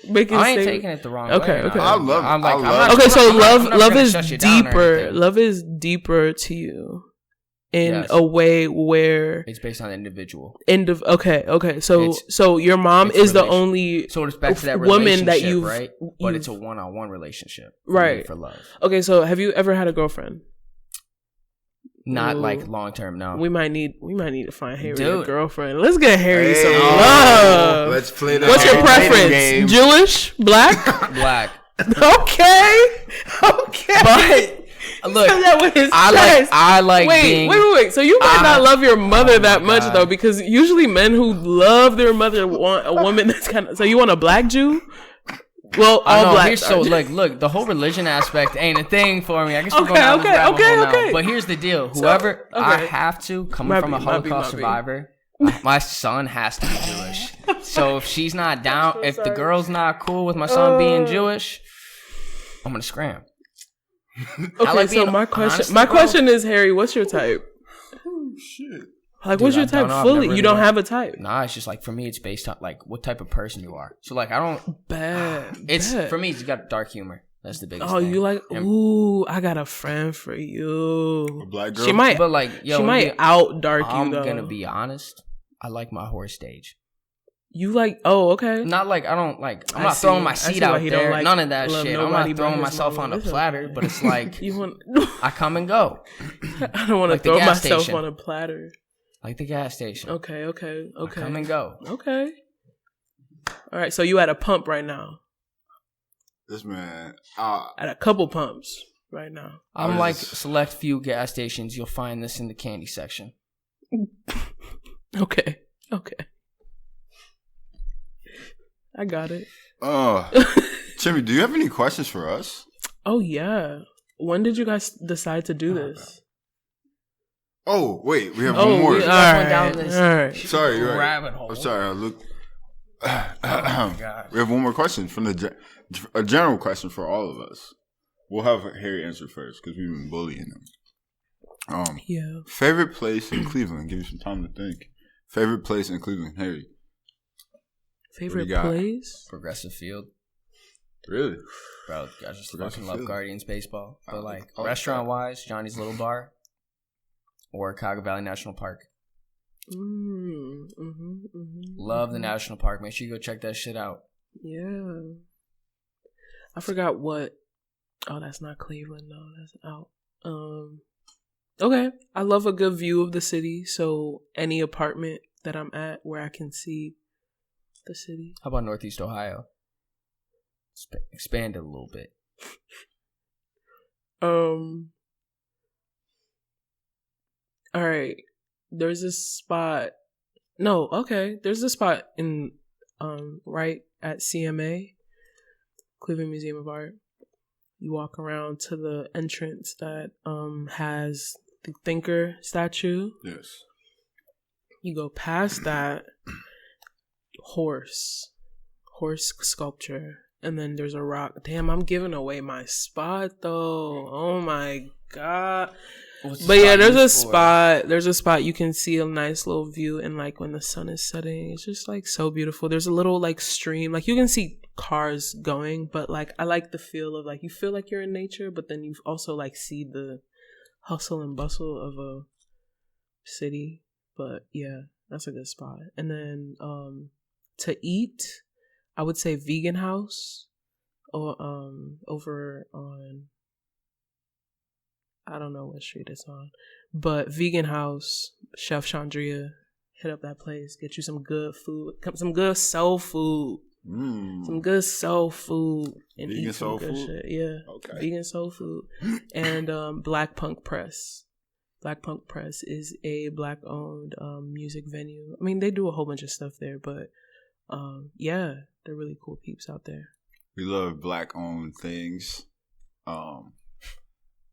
making. I ain't taking it the wrong way. Okay. I love it. I'm like, I love okay, so love is shut you down or deeper. anything. Love is deeper to you in a way where it's based on the individual. Okay. So your mom is the only so it's back to that woman that you've right, but it's a one-on-one relationship, right? For love. Okay, so have you ever had a girlfriend? Not like long term, no. We might need to find Harry a girlfriend. Let's get Harry some love. Let's play that. What's your preference? Game. Jewish? Black? Black. Okay. But look, I like being. Wait. So you might not love your mother that much though, because usually men who love their mother want a woman that's kind of. So you want a black Jew? Well, all black. So look, the whole religion aspect ain't a thing for me. I guess we're going down this rabbit hole now. But here's the deal: whoever I have to, coming from a Holocaust survivor, my son has to be Jewish. So if she's not down, if the girl's not cool with my son being Jewish, I'm gonna scram. Okay, so my question is, Harry, what's your type? Oh shit. Like, what's your type fully? You don't have a type. Nah, it's just like, for me, it's based on like what type of person you are. So like, I don't. For me, it's got dark humor. That's the biggest thing. You like, ooh, I got a friend for you. A black girl? She might, but like, she might out dark you I'm though. gonna be honest. I like my horror stage. You like, okay. Not like, I don't like, I'm not throwing my seat out there. Like, none of that shit. I'm not throwing myself on a platter, but it's like, I come and go. I don't want to throw myself on a platter. Like the gas station. Okay. I come and go. Okay. All right, so you at a pump right now. This man, At a couple pumps right now. Unlike select few gas stations, you'll find this in the candy section. Okay. I got it. Chimi, do you have any questions for us? Oh, yeah. When did you guys decide to do this? Oh, wait, we have one more. All right. Sorry, you're right. Rabbit hole. I'm sorry. Look. Oh my God. We have one more question from a general question for all of us. We'll have Harry answer first because we've been bullying him. Yeah. Favorite place in Cleveland? Give you some time to think. Favorite place in Cleveland, Harry? Favorite place? Progressive Field. Really? Bro, I just Progressive fucking love Field. Guardians baseball. But restaurant-wise, Johnny's Little Bar or Cuyahoga Valley National Park. Love the National Park. Make sure you go check that shit out. Yeah. I forgot what. Oh, that's not Cleveland. No, that's out. Okay. I love a good view of the city. So any apartment that I'm at where I can see the city. How about Northeast Ohio? Expand it a little bit. All right. There's this spot. No, okay. There's a spot in right at CMA, Cleveland Museum of Art. You walk around to the entrance that has the Thinker statue. Yes. You go past that horse sculpture, and then there's a rock. Damn, I'm giving away my spot though. Oh my God. But yeah, there's a spot you can see a nice little view, and like when the sun is setting, it's just like so beautiful. There's a little like stream, like you can see cars going, but like I like the feel of like you feel like you're in nature, but then you also like see the hustle and bustle of a city. But yeah, that's a good spot. And then to eat, I would say Vegan House or over on, I don't know what street it's on, but Vegan House, Chef Chandria, hit up that place, get you some good food, some good soul food, some good soul food, and Vegan eat some soul good food? shit. Yeah, Okay. Vegan soul food, and Black Punk Press. Black Punk Press is a Black-owned music venue. I mean, they do a whole bunch of stuff there, but yeah, they're really cool peeps out there. We love Black-owned things.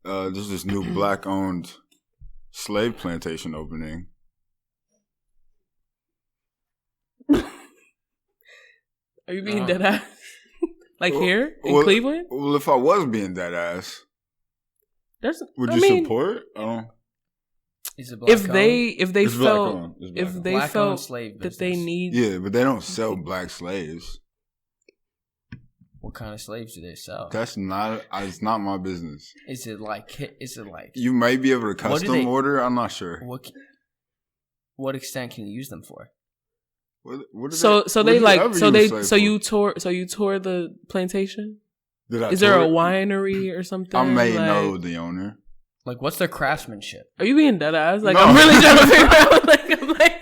There's this new Black-owned slave plantation opening. Are you being dead ass? Like here in Cleveland? Well, if I was being dead ass, would you support? Is it black if they It's felt black-owned. It's if black-owned. they Black-owned felt slave that they business. need Yeah, but they don't sell black slaves. What kind of slaves do they sell? That's not. It's not my business. Is it like? You may be able to What do custom they- order. I'm not sure. What extent can you use them for? What do so what they do you like ever so use they slave so for? you tour the plantation? Did I Is there tour a it? winery or something? I may like, know the owner. Like, what's their craftsmanship? Are you being dead ass? Like No. I'm really trying to figure out. Like I'm like,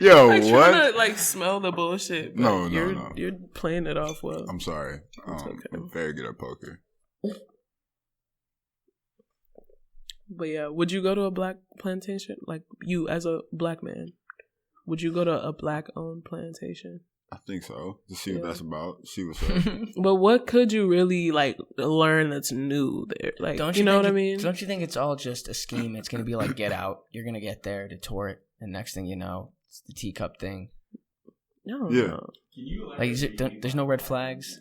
Yo, like what? trying to like smell the bullshit. But No. You're playing it off well. I'm sorry. It's okay. I'm very good at poker. But yeah, would you go to a black plantation? Like you as a black man, would you go to a black owned plantation? I think so. To see what Yeah. that's about. See what's up. But what could you really like learn that's new there? Like, Don't you know think what I mean? Don't you think it's all just a scheme? It's gonna be like Get Out. You're gonna get there to tour it, and next thing you know, it's the teacup thing. No, Yeah. no. Like, there's no red flags.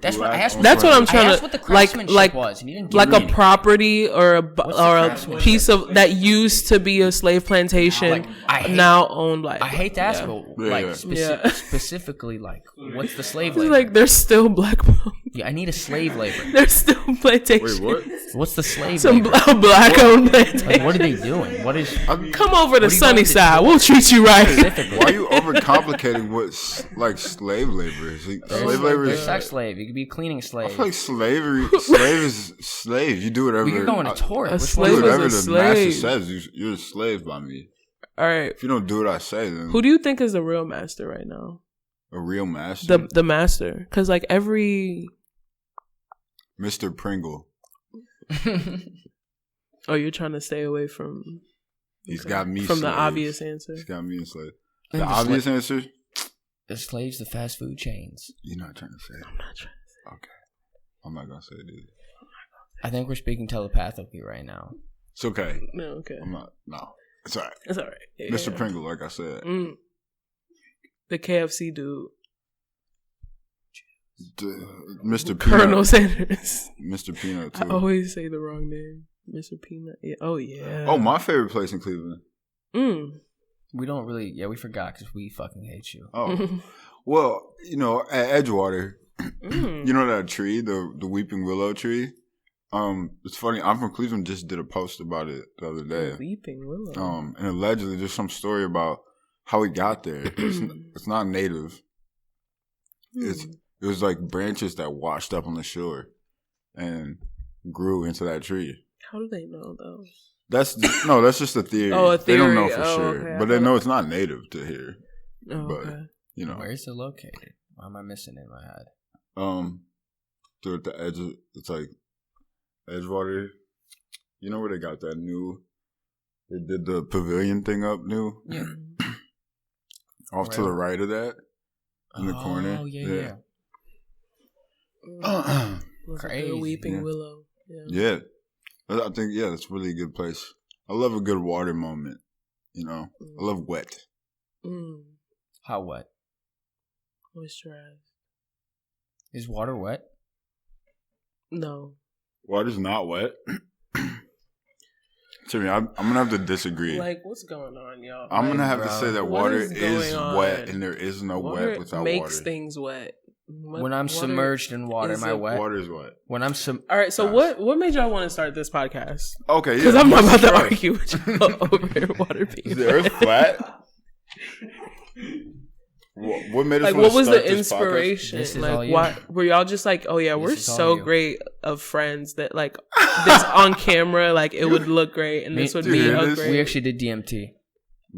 That's what I Black asked. owned That's what I'm I trying asked to what the craftsmanship like was, and you didn't give like me a any. property or What's the or a craftsmanship? piece of that used to be a slave plantation, Like, I hate- now owned by. I hate to ask, Yeah. but Yeah, like yeah. Yeah. specifically, like, what's the slave It's labor? like there's still black. Yeah, I need a slave labor. There's still plantation. Wait, what? What's the slave Some labor? black owned plantation. Like, what are they doing? What is? Come over to What are you sunny going to side. do? We'll treat you right. Why are you overcomplicating what's like slave labor? Is it- slave labor You're a is. sex slave. You could be a cleaning I slave. feel like slave is slave. You do whatever. We could go on a tour. A Which slave Do one? is whatever a the master slave. says. You're a slave by me. All right. If you don't do what I say, then Who do you think is the real master right now? A real master. The master, because like every Mr. Pringle. Oh, you're trying to stay away from. He's got me from slaves. the obvious answer. He's got me enslaved. The obvious answer. The slaves, the fast food chains. You're not trying to say it. I'm not trying to say. Okay. I'm not gonna say it either. I think we're speaking telepathically right now. It's okay. No, okay. I'm not. No, it's all right. It's all right. Yeah. Mr. Pringle, like I said. The KFC dude. Mr. Peanut. Colonel Sanders. Mr. Peanut, too. I always say the wrong name. Mr. Peanut. Yeah. Oh, yeah. Oh, my favorite place in Cleveland. We don't really... Yeah, we forgot because we fucking hate you. Oh. Well, you know, at Edgewater, you know that tree, the weeping willow tree? It's funny. I'm from Cleveland. Just did a post about it the other day. Weeping willow. And allegedly, there's some story about how he got there. It's not native. It was like branches that washed up on the shore and grew into that tree. How do they know though? That's just a theory. Oh, a theory. They don't know for sure, Okay. but they know it's not native to here. Oh, but okay. you know, Where is it located? Why am I missing it in my head? to at the edge. It's like Edgewater. You know where they got that new? They did the pavilion thing up new. Yeah. Off to the right of that, in the corner. Oh yeah. Crazy. Like a weeping willow. Yeah. I think that's really a good place. I love a good water moment. You know, I love wet. How wet? Moisturized. Is water wet? No. Water's not wet. Chimi, I'm gonna have to disagree. Like, what's going on, y'all? I'm gonna have to say that water is going wet, on? and there is no Water wet without makes water. things wet. When I'm submerged in water, am I wet? Water is wet. When I'm All right, so what made y'all want to start this podcast? Okay, yeah. Because I'm not about to argue with you over water being Is the earth flat? What made us like? want What to was start the this inspiration? This is all Like, you. why were y'all just like, oh yeah, we're This is all so you. great of friends that like this on camera, like it would look great, and this would be a great. We actually did DMT.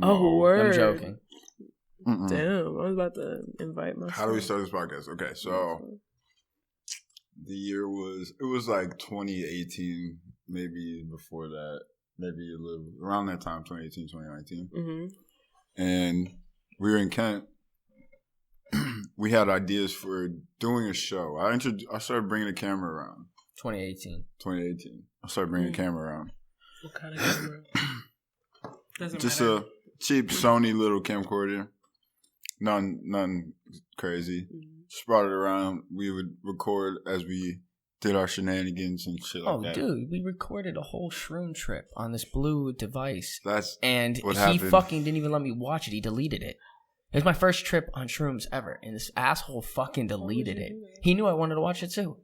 Oh, word! I'm joking. Damn, I was about to invite myself. How do we start this podcast? Okay, so the year was like 2018, maybe before that, maybe a little around that time, 2018, 2019. And we were in Kent. We had ideas for doing a show. I started bringing a camera around. 2018. I started bringing a camera around. What kind of camera? Doesn't Just matter. a cheap Sony little camcorder. None crazy. Just brought it around. We would record as we did our shenanigans and shit like that. Oh, dude, we recorded a whole shroom trip on this blue device. And what he happened. fucking didn't even let me watch it. He deleted it. It was my first trip on shrooms ever, and this asshole fucking deleted it. He knew I wanted to watch it too.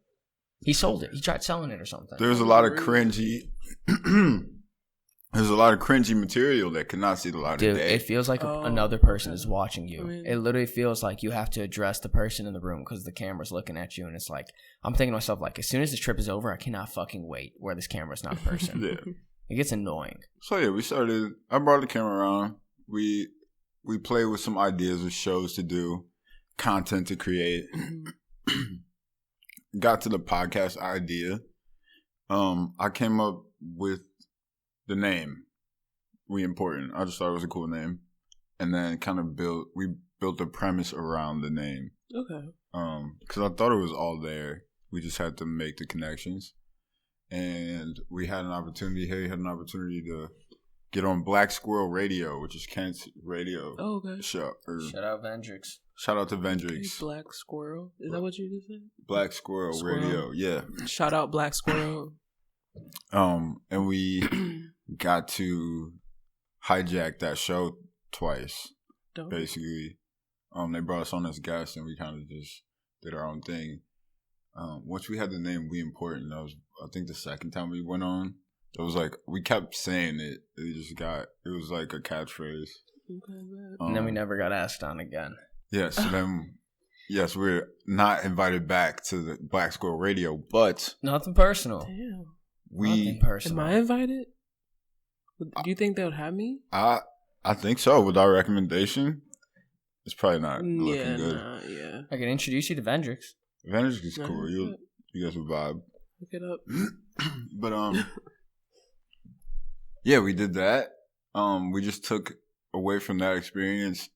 He sold it. He tried selling it or something. There's a lot of cringy. There's a lot of cringy material that cannot see the light of Dude, day. it feels like another person is watching you. It literally feels like you have to address the person in the room because the camera's looking at you, and it's like, I'm thinking to myself, like, as soon as this trip is over, I cannot fucking wait where this camera's not a person. Yeah. It gets annoying. So yeah, I brought the camera around. We played with some ideas of shows to do, content to create. Got to the podcast idea. I came up with the name We Important. I just thought it was a cool name. And then we built the premise around the name. Okay. Because I thought it was all there. We just had to make the connections. And we had an opportunity. Harry had an opportunity to get on Black Squirrel Radio, which is Kent's radio show. Shout out Vendrix. Shout out to Vendrix. Black Squirrel. Is that what you just said? Black Squirrel Radio, yeah. Shout out Black Squirrel. And we got to hijack that show twice. Dope. Basically. They brought us on as guests, and we kind of just did our own thing. Once we had the name We Important, that was, I think, the second time we went on. It was like, we kept saying it. It was like a catchphrase. Okay, And then we never got asked on again. Yeah, so then, yes, we're not invited back to the Black Squirrel Radio, but Nothing personal. Damn. Nothing personal. Am I invited? Do you think they would have me? I think so, with our recommendation. it's probably not looking good. Yeah. I can introduce you to Vendrix. Vendrix is cool. You guys will vibe. Look it up. But yeah, we did that. We just took away from that experience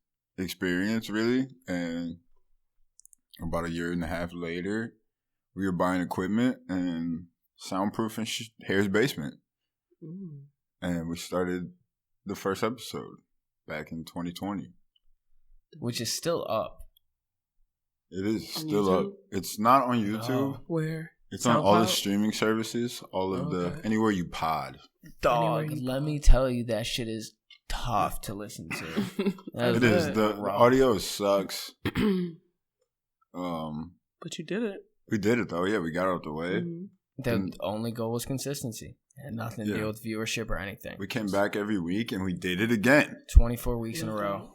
really, and about a year and a half later, we were buying equipment and soundproofing Hair's basement, and we started the first episode back in 2020, which is still up. It is still up. It's not on YouTube. No. Where? It's on all the streaming services, all of the anywhere you pod. Dog, let me tell you, that shit is tough to listen to. It is. The audio sucks. But you did it. We did it though. Yeah, we got it out the way. The only goal was consistency. It had nothing to do with viewership or anything. We came back every week and we did it again. 24 weeks in a row.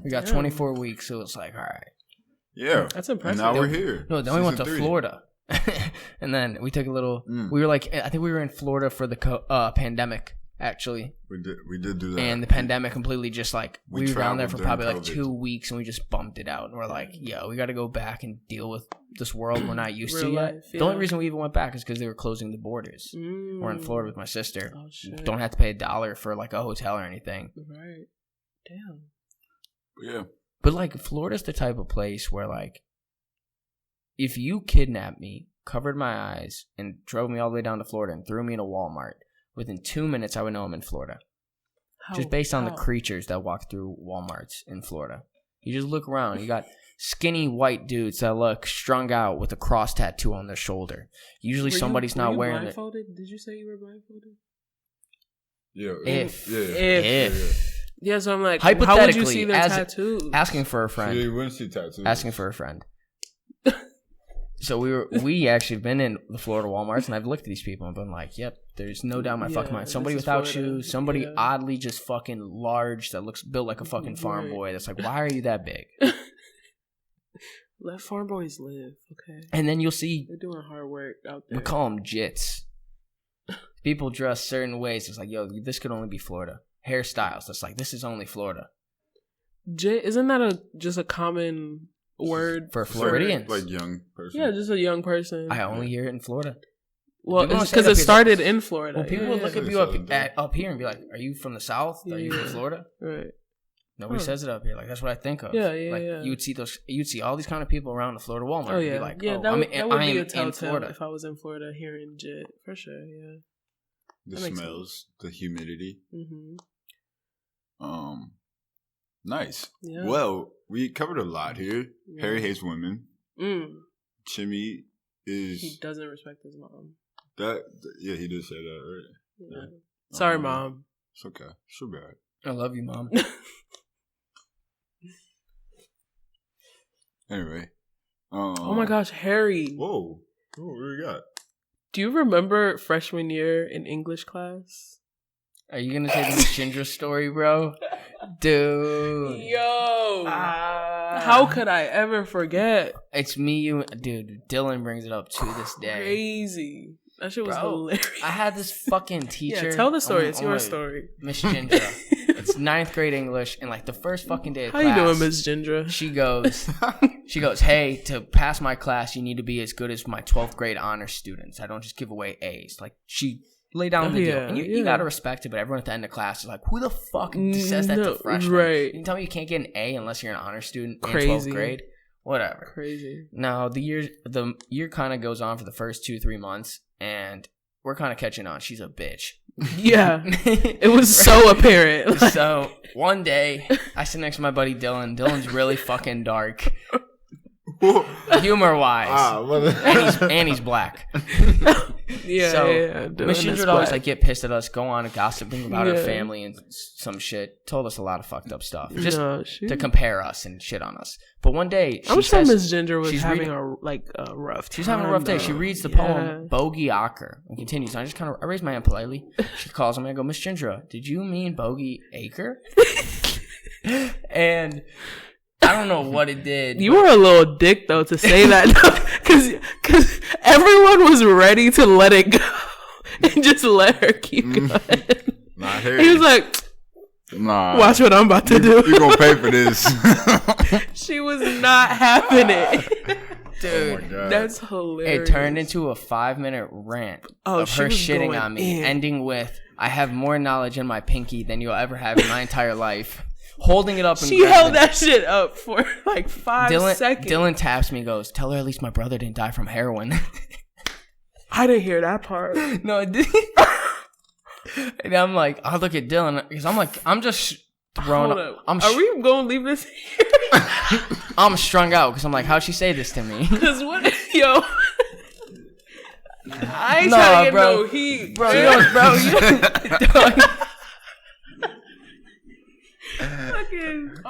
We got 24 weeks, so it was like, all right. Yeah. That's impressive. And now we're here. No, then we went to Florida. And then we took a little, we were like, I think we were in Florida for the pandemic, actually. We did do that. And the pandemic completely just like, we were down there for probably like COVID. 2 weeks and we just bumped it out. And we're like, yo, we got to go back and deal with this world we're not used to yet. The only reason we even went back is because they were closing the borders. We're in Florida with my sister. Oh, shit. Don't have to pay $1 for like a hotel or anything. Right. Damn. Yeah. But like, Florida's the type of place where like, if you kidnapped me, covered my eyes, and drove me all the way down to Florida and threw me in a Walmart, within 2 minutes I would know I'm in Florida. Just based on the creatures that walk through Walmarts in Florida. You just look around. You got skinny white dudes that look strung out with a cross tattoo on their shoulder. Usually somebody's not wearing it. Did you say you were blindfolded? Yeah. If. Yeah, so I'm like, hypothetically, how would you see their tattoos? Asking for a friend. Yeah, you wouldn't see tattoos. Asking for a friend. So we actually been in the Florida Walmarts, and I've looked at these people and been like, yep, there's no doubt in my fucking mind. Somebody without shoes, somebody oddly just fucking large that looks built like a fucking farm boy. That's like, why are you that big? Let farm boys live, okay? And then you'll see, they're doing hard work out there. We call them jits. People dress certain ways. It's like, yo, this could only be Florida. Hairstyles, it's like, this is only Florida. Jit, isn't that just a common word for Floridians? Like young person. Yeah, just a young person. I only hear it in Florida. Well, it's because it started in Florida. Well, people would look at you up here and be like, are you from the South? Are you from Florida? Right. Nobody says it up here. Like, that's what I think of. Yeah. You'd see all these kind of people around the Florida Walmart. Oh, yeah. And be like, that would be a telltale if I was in Florida hearing Jit. For sure, yeah. The smells, the humidity. Nice. Yeah. Well, we covered a lot here. Yeah. Harry hates women. Chimi is... He doesn't respect his mom. Yeah, he did say that, right? Yeah. Sorry, Mom. It's okay. She'll be all right. I love you, Mom. Anyway. Oh my gosh, Harry. Whoa. What do we got? Do you remember freshman year in English class? Are you going to say the Miss Ginger story, bro? Dude. Yo. How could I ever forget? It's me, you. Dude, Dylan brings it up to this day. Crazy. That shit was hilarious. I had this fucking teacher. Yeah, tell the story. It's your story. Miss Ginger. It's 9th grade English, and like the first fucking day of class. How you doing, Miss Ginger? She goes, hey, to pass my class, you need to be as good as my 12th grade honor students. I don't just give away A's. Like, she laid down the deal. And you gotta respect it, but everyone at the end of class is like, who the fuck says that to freshmen? Right. You can tell me you can't get an A unless you're an honor student in 12th grade? Whatever. Crazy. Now, the year kind of goes on for the first 2-3 months, and we're kind of catching on. She's a bitch. Yeah. It was so apparent. So, one day, I sit next to my buddy Dylan. Dylan's really fucking dark. Humor-wise. And he's black. Yeah. Miss Ginger would always get pissed at us, go on and gossiping about her family and some shit. Told us a lot of fucked up stuff. Just to compare us and shit on us. But one day, I'm sure Miss Ginger was having a rough time. She's having a rough day. She reads the poem Bogey Ocker and continues. I just I raise my hand politely. She calls me. I go, Miss Ginger, did you mean Bogey Acre? And I don't know what it did. You were a little dick though to say that, because everyone was ready to let it go and just let her keep going. Not Harry. He was like, Nah. Watch what I'm about to do. You gonna pay for this. She was not having it. Dude, that's hilarious. it turned into a 5-minute rant of her shitting on me, ending with, I have more knowledge in my pinky than you'll ever have in my entire life. Holding it up and she held that shit up for like 5 seconds. Dylan taps me and goes, tell her at least my brother didn't die from heroin. I didn't hear that part. No, it didn't. And I'm like, I look at Dylan because I'm just thrown up. Are we going to leave this here? I'm strung out because I'm like, how'd she say this to me? Because what, yo. I ain't trying to get no heat. Bro,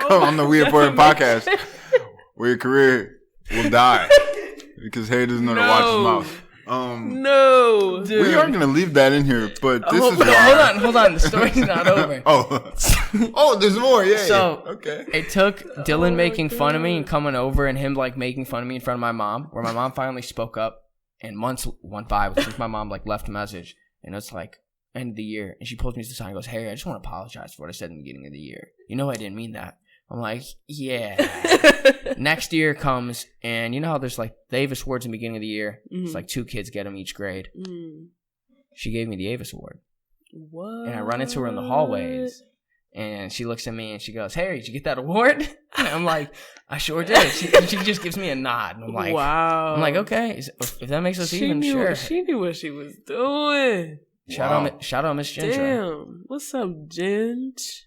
Come on the Weird Boy podcast where your career will die because haters know to watch his mouth. No, dude. We aren't gonna leave that in here, but this is why. Hold on. The story's not over. Oh, there's more. Yeah. So okay. It took Dylan making fun of me and coming over, and him like making fun of me in front of my mom, where my mom finally spoke up. And months went by since my mom like left a message, and it's like end of the year, and she pulls me to the side and goes, "Harry, I just want to apologize for what I said in the beginning of the year. You know I didn't mean that." I'm like, "Yeah." Next year comes, and you know how there's like the Avis Awards in the beginning of the year. Mm-hmm. It's like 2 kids get them each grade. Mm. She gave me the Avis Award. What? And I run into her in the hallways. And she looks at me and she goes, "Harry, did you get that award?" And I'm like, "I sure did." She just gives me a nod. And I'm like, "Wow." I'm like, "Okay, if that makes us even, sure." She knew what she was doing. Shout out Miss Ginger. Damn. What's up, Ginge?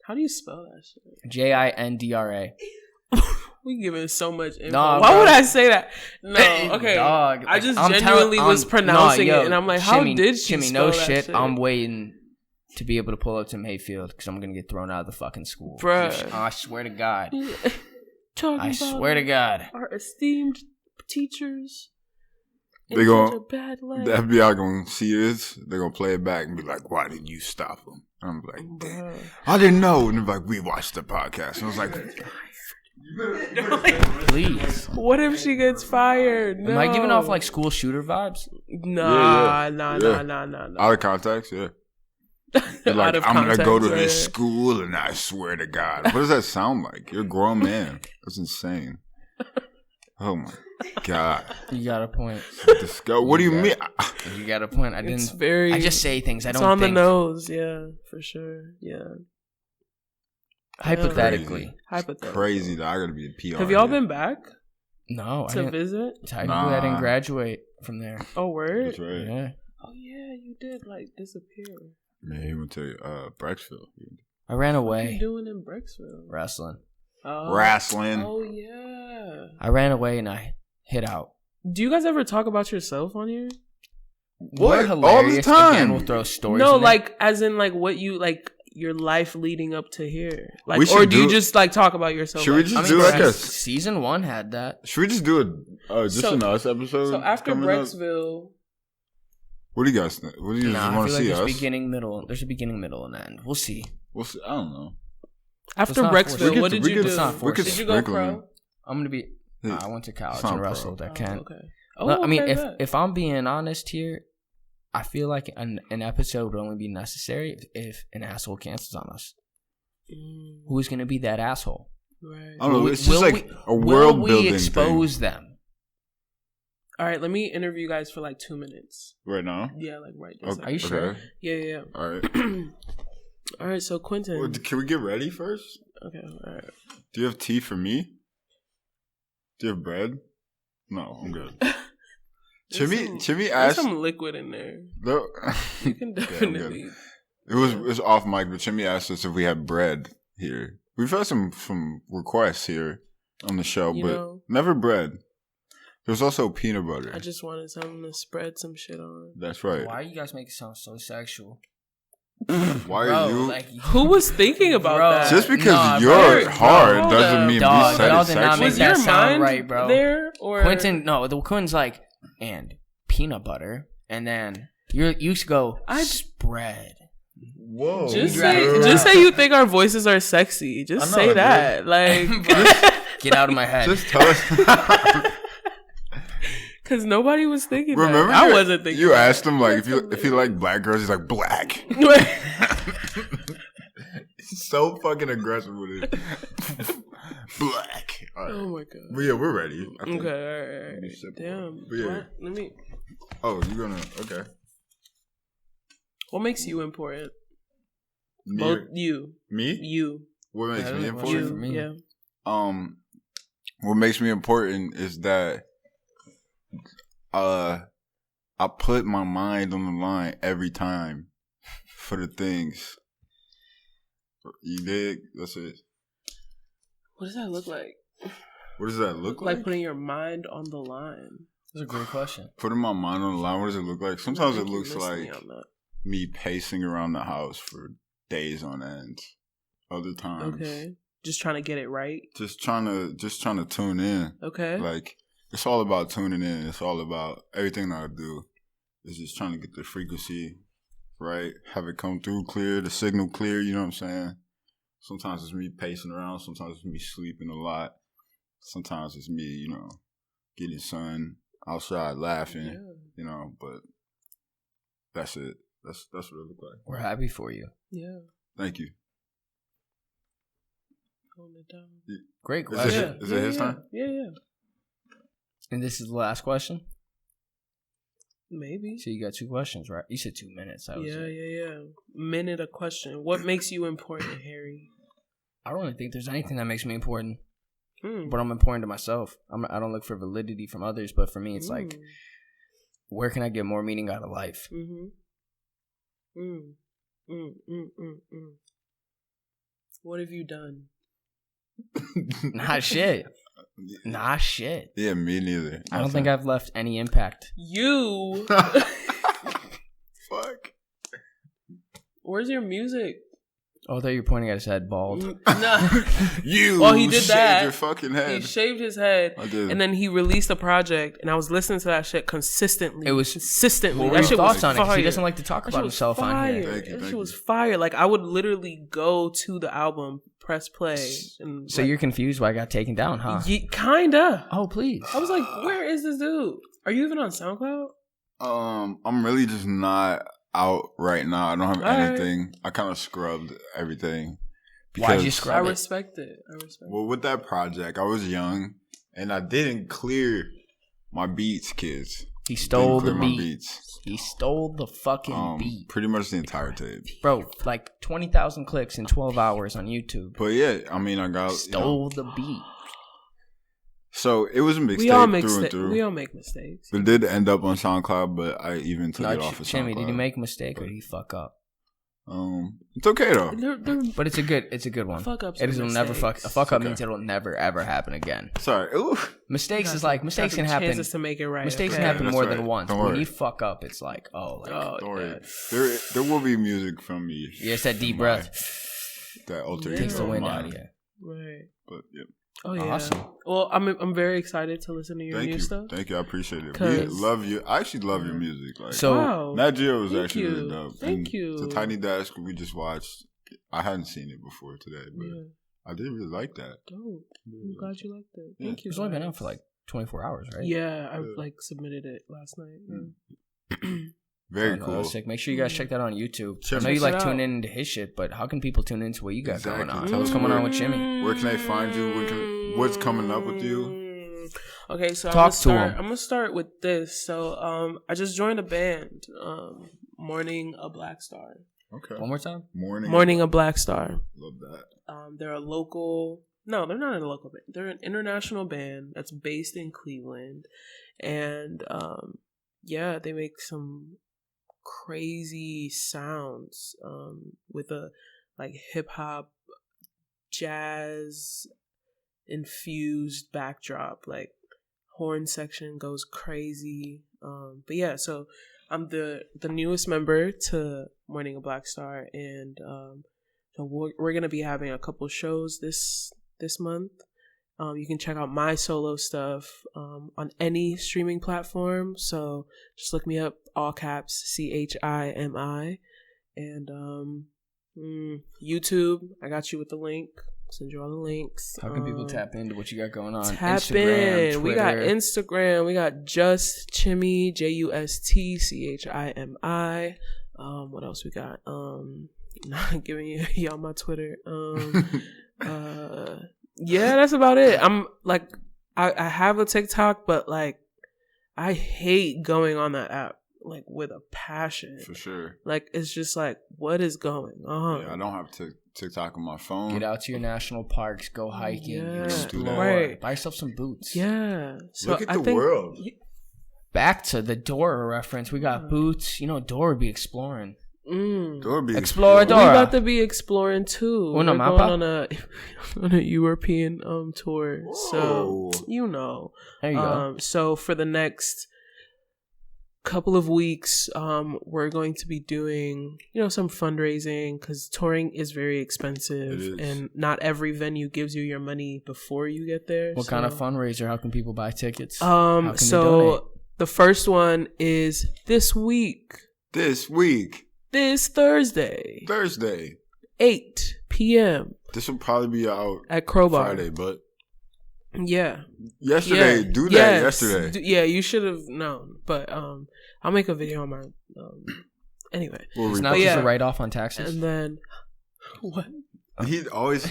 How do you spell that shit? Jindra. We giving so much info. Nah, why bro. would I say that? No, okay. Dog, I just genuinely was pronouncing it, and I'm like, how did she Chimi, spell no that shit. shit? I'm waiting to be able to pull up to Mayfield because I'm going to get thrown out of the fucking school. Bruh. I swear to God. I swear to God. Our esteemed teachers. They going the FBI going to see this. They're going to play it back and be like, "Why didn't you stop them?" And I'm like, "Damn, I didn't know." And they're like, "We watched the podcast." And I was like, please. What if she gets fired? No. Am I giving off like school shooter vibes? Nah. Out of context, yeah. Like, I'm going to go to this school and I swear to God. What does that sound like? You're a grown man. That's insane. Oh my God. You got a point. What do you mean? You got a point. I just say things. I don't think. It's on the nose. Yeah, for sure. Yeah. Hypothetically. Crazy that I got to be a PR. Have y'all been back? No. To visit? Technically, I didn't graduate from there. Oh, word? That's right. Yeah. Oh, yeah, you did, like, disappear. Man, he went to Brecksville. I ran away. What are you doing in Brecksville? Wrestling. Wrestling. Oh, yeah. I ran away and I hit out. Do you guys ever talk about yourself on here? What? All the time. Again, we'll throw stories. No, in like, as in, like, what you, like, your life leading up to here. Like, or do you just, like, talk about yourself? Should we just do, like, a... Season 1 had that. Should we just do an us episode? So, after Brecksville... What do you guys think? What do you want to see there's us? There's a beginning, middle, and end. We'll see. I don't know. After Brecksville, what did you do? Did you go pro? I'm going to be... I went to college and wrestled at Kent. Okay. I mean, if I'm being honest here, I feel like an episode would only be necessary if an asshole cancels on us. Who's going to be that asshole? Right. I don't know. It's just like a world building thing. Will we expose them? All right, let me interview you guys for like 2 minutes. Right now? Yeah, like right this Are you sure? Yeah. All right. All right, so Quentin. Well, can we get ready first? Okay, all right. Do you have tea for me? Do you have bread? No, I'm good. Chimi asked. There's some liquid in there. No. You can definitely. It was off mic, but Chimi asked us if we had bread here. We've had some requests here on the show, but never bread. There's also peanut butter. I just wanted something to spread some shit on. That's right. Why you guys make it sound so sexual? Why are you? Like, who was thinking about that? Just because you're hard doesn't mean we said it's sexual. Was your mind right, bro? There or Quentin's like, and peanut butter, and then you used to go spread. Whoa! Just say you think our voices are sexy. Just say that. Like, get out of my head. Just tell us. Because nobody was thinking Remember that. I wasn't thinking You asked him, like, if you like black girls, he's like, black. so fucking aggressive with it. Black. All right. Oh my god. But yeah, we're ready. I think. Okay, all right. Damn. But yeah. What? Let me. Oh, you're gonna okay. What makes you important? Me? Both you. Me? You. What makes That me is important? You. for me. Yeah. What makes me important is that I put my mind on the line every time for the things. You dig? That's it. What does that look like? What does that look like? Like putting your mind on the line. That's a great question. Putting my mind on the line, what does it look like? Sometimes I it think you looks missed me like on that. me pacing around the house for days on end. Other times, Okay. Just trying to get it right. just trying to tune in. Okay. Like, it's all about tuning in. It's all about everything that I do. It's just trying to get the frequency right, have it come through clear, the signal clear. You know what I'm saying? Sometimes it's me pacing around. Sometimes it's me sleeping a lot. Sometimes it's me, getting sun outside laughing. Yeah. But that's it. That's what it look like. We're happy for you. Yeah. Thank you. Hold it down. Great Is question. it his turn? Yeah. And this is the last question? Maybe. So you got 2 questions, right? You said 2 minutes. Yeah. Minute a question. What makes you important, Harry? I don't really think there's anything that makes me important. Hmm. But I'm important to myself. I don't look for validity from others, but for me, it's like, where can I get more meaning out of life? What have you done? Not shit. Yeah, me neither. I don't think I've left any impact. You. Fuck. Where's your music? Oh, I thought you were pointing at his head bald. No. You. Well, he did shaved that. your fucking head. He shaved his head, I did. and then he released a project, and I was listening to that shit consistently. It was consistently. What were that your shit thoughts was on it? 'Cause fire. he doesn't like to talk That about shit was himself on fire. here. Thank you, That thank shit was you. fire. Like, I would literally go to the album, press play, and So you're confused why I got taken down, huh? kinda. Oh, please. I was like, where is this dude? Are you even on SoundCloud? I'm really just not out right now. I don't have All right. anything. I kind of scrubbed everything. Why'd you scrub I it? respect it. Well, with that project, I was young and I didn't clear my beats, kids. He stole the Didn't clear my beat. beats. He stole the fucking beat. Pretty much the entire tape. Bro, like 20,000 clicks in 12 hours on YouTube. But yeah, I mean, I got Stole the beat. So it was a We all mixtape make through and through. we all make mistakes. It did end up on SoundCloud, but I even took No, it off of SoundCloud. Chimi, did he make a mistake or did he fuck up? It's okay though. They're But it's a good one. Fuck ups It are will never fuck. mistakes. A fuck up Okay. means it'll never ever happen again. Sorry. Ooh. Mistakes is like mistakes can happen. Chances to make it right. Mistakes okay? can happen That's more right. than once. Don't When worry. you fuck up, it's like, Oh, Don't worry. yeah. There will be music from me. yeah, it's that deep breath. That alter Takes the ego of wind mine. out of you. Right. But yeah. Oh yeah. Awesome. Well, I'm very excited to listen to your Thank new you. stuff. Thank you. I appreciate it. We 'Cause- love you. I actually love your music. Like, So- Wow. Nat Geo was Thank actually you. really dope. Thank And you. The Tiny Desk we just watched. I hadn't seen it before today, but Yeah. I did really like that. Dope. I'm glad you liked it. Yeah. Thank you. It's only been guys. out for like 24 hours, right? Yeah, I Yeah. submitted it last night. Very Oh, no, cool. that was sick. Make sure you guys check that out on YouTube. Check I know you it like out. tuning into his shit, but how can people tune into what you got Exactly. going on? Tell What's us coming on where- with Chimi? Where can they find you? What's coming up with you? Okay, so Talk to him. I'm gonna start with this. So I just joined a band, Morning a Black Star. Okay. One more time? Morning a Black Star. Love that. They're a local. No, they're not a local band. They're an international band that's based in Cleveland, and yeah, they make some crazy sounds with a like hip hop, jazz infused backdrop. Like horn section goes crazy. But yeah, so I'm the newest member to Morning a Black Star, and so we're gonna be having a couple shows this month. You can check out my solo stuff on any streaming platform. So just look me up, all caps CHIMI, and YouTube. I got you with the link. Send you all the links. How can people tap into what you got going on? Tap Instagram, in. We got Twitter. Instagram. We got Just Chimi, JUSTCHIMI. What else we got? not giving y'all my Twitter. Yeah, that's about it. I'm like, I have a TikTok, but like, I hate going on that app like with a passion. For sure. Like, it's just like, what is going on? Yeah, I don't have TikTok on my phone. Get out to your national parks, go hiking, explore, right. buy yourself some boots. Yeah. So Look at the world. Back to the Dora reference, we got boots. You know, Dora be exploring. Dora be Explore We're Dora. about to be exploring too. Uno We're mapa? going on a European tour. Whoa. So you know. There you go. So for the next couple of weeks, we're going to be doing, some fundraising because touring is very expensive and not every venue gives you your money before you get there. What kind of fundraiser? How can people buy tickets? So the first one is this week. This Thursday. 8 p.m. This will probably be out at Crowbar. Friday, but yeah. Yesterday, do that yesterday. Yeah, you should have known. But I'll make a video on my anyway. It's not just a write-off on taxes. And then what? He's always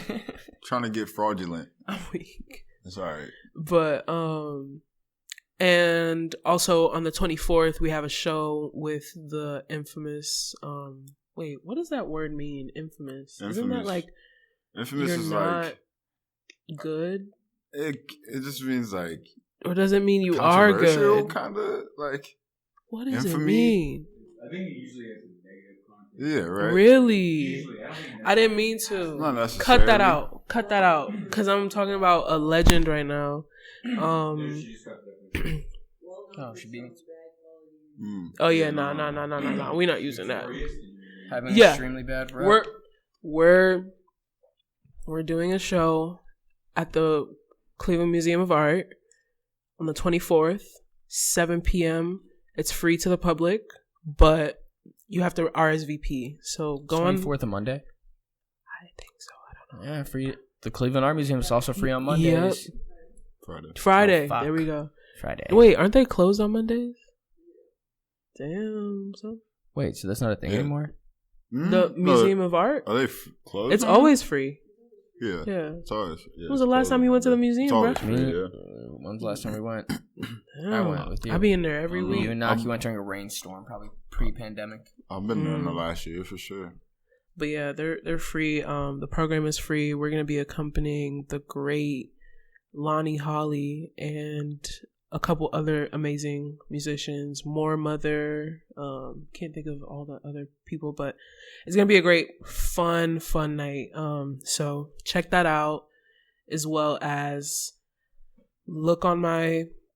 trying to get fraudulent. I'm weak. It's all right. But and also on the 24th we have a show with the infamous wait, what does that word mean? Infamous. Isn't that like infamous you're is not like good? It just means like, or does it mean you are good? Kind of like. What does it mean? I think it usually has a negative content. Yeah, right. Really? I didn't mean to. Not necessarily. Cut that out. Because I'm talking about a legend right now. Oh, she beat. Oh yeah, no. We're not using that. Having extremely bad rep. We're doing a show at the Cleveland Museum of Art on the 24th, 7 p.m. It's free to the public, but you have to RSVP. So go on. 24th of Monday? I think so. I don't know. Yeah, free. The Cleveland Art Museum is also free on Mondays. Yep. Friday. Oh, there we go. Friday. Wait, aren't they closed on Mondays? Damn. So. Wait, so that's not a thing anymore? The Museum of Art? Are they closed? It's always free. Yeah. It's always. Yeah, when was the last time you went to the museum, bro? When's the last time we went? Damn. I went with you. I be in there every week. You and Naki went during a rainstorm, probably pre-pandemic. I've been there in the last year for sure. But yeah, they're free. The program is free. We're gonna be accompanying the great Lonnie Holly and a couple other amazing musicians. More Mother. Can't think of all the other people, but it's gonna be a great fun night. So check that out, as well as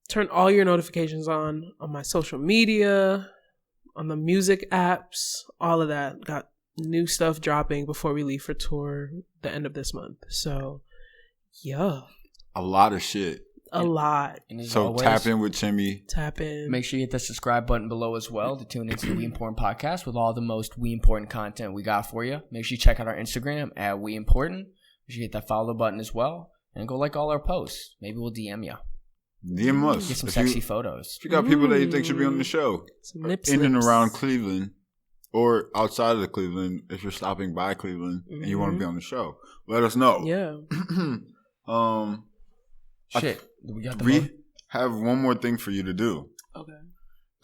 turn all your notifications on my social media, on the music apps, all of that. Got new stuff dropping before we leave for tour the end of this month. So yeah, a lot of shit. A lot. So always, tap in with Chimi. Tap in. Make sure you hit the subscribe button below as well to tune into the We Important podcast with all the most We Important content we got for you. Make sure you check out our Instagram at We Important. Make sure you hit that follow button as well. And go like all our posts. Maybe we'll DM you. DM us. Get some sexy photos. If you got people that you think should be on the show. In and around Cleveland. Or outside of Cleveland. If you're stopping by Cleveland and you want to be on the show. Let us know. Yeah. We have one more thing for you to do. Okay.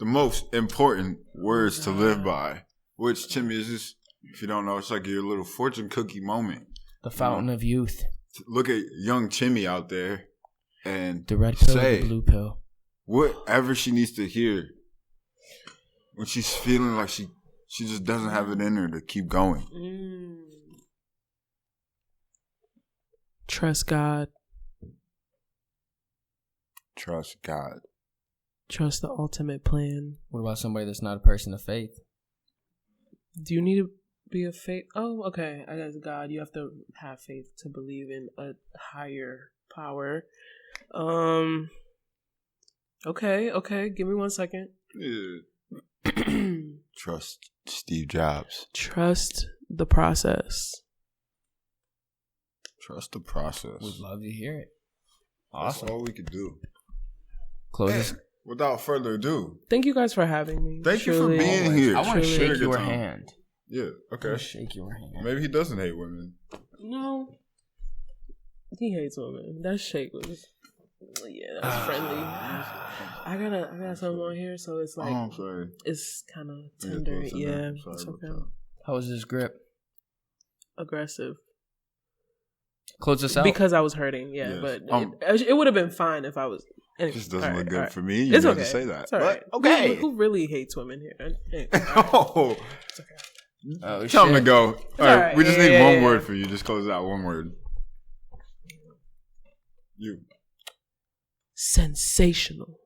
The most important words to live by, which Chimi is just, if you don't know, it's like your little fortune cookie moment. The fountain of youth. Look at young Chimi out there and the red pill, say the blue pill. Whatever she needs to hear when she's feeling like she just doesn't have it in her to keep going. Trust God. Trust God. Trust the ultimate plan. What about somebody that's not a person of faith? Do you need to be a faith? Oh, okay. I guess God. You have to have faith to believe in a higher power. Okay. Give me 1 second. Yeah. Trust Steve Jobs. Trust the process. Trust the process. We'd love to hear it. Awesome. That's all we could do. Close. Without further ado, thank you guys for having me. Thank you for being here. I want to shake your hand. Yeah. Okay. Shake your hand. Maybe he doesn't hate women. No. He hates women. That shake was... Yeah, that's friendly. I got something on here, so it's like... I'm sorry. It's kind of tender. Yeah, it's okay. How was his grip? Aggressive. Close this out. Because I was hurting, but it would have been fine if I was... Anyway, just doesn't look good for me. You it's have okay. to say that. It's all right. Okay. Who really hates women here? Anyway, Oh. it's okay. Oh, Tell him to go. All right. We just need one word for you. Just close it out. One word. You. Sensational.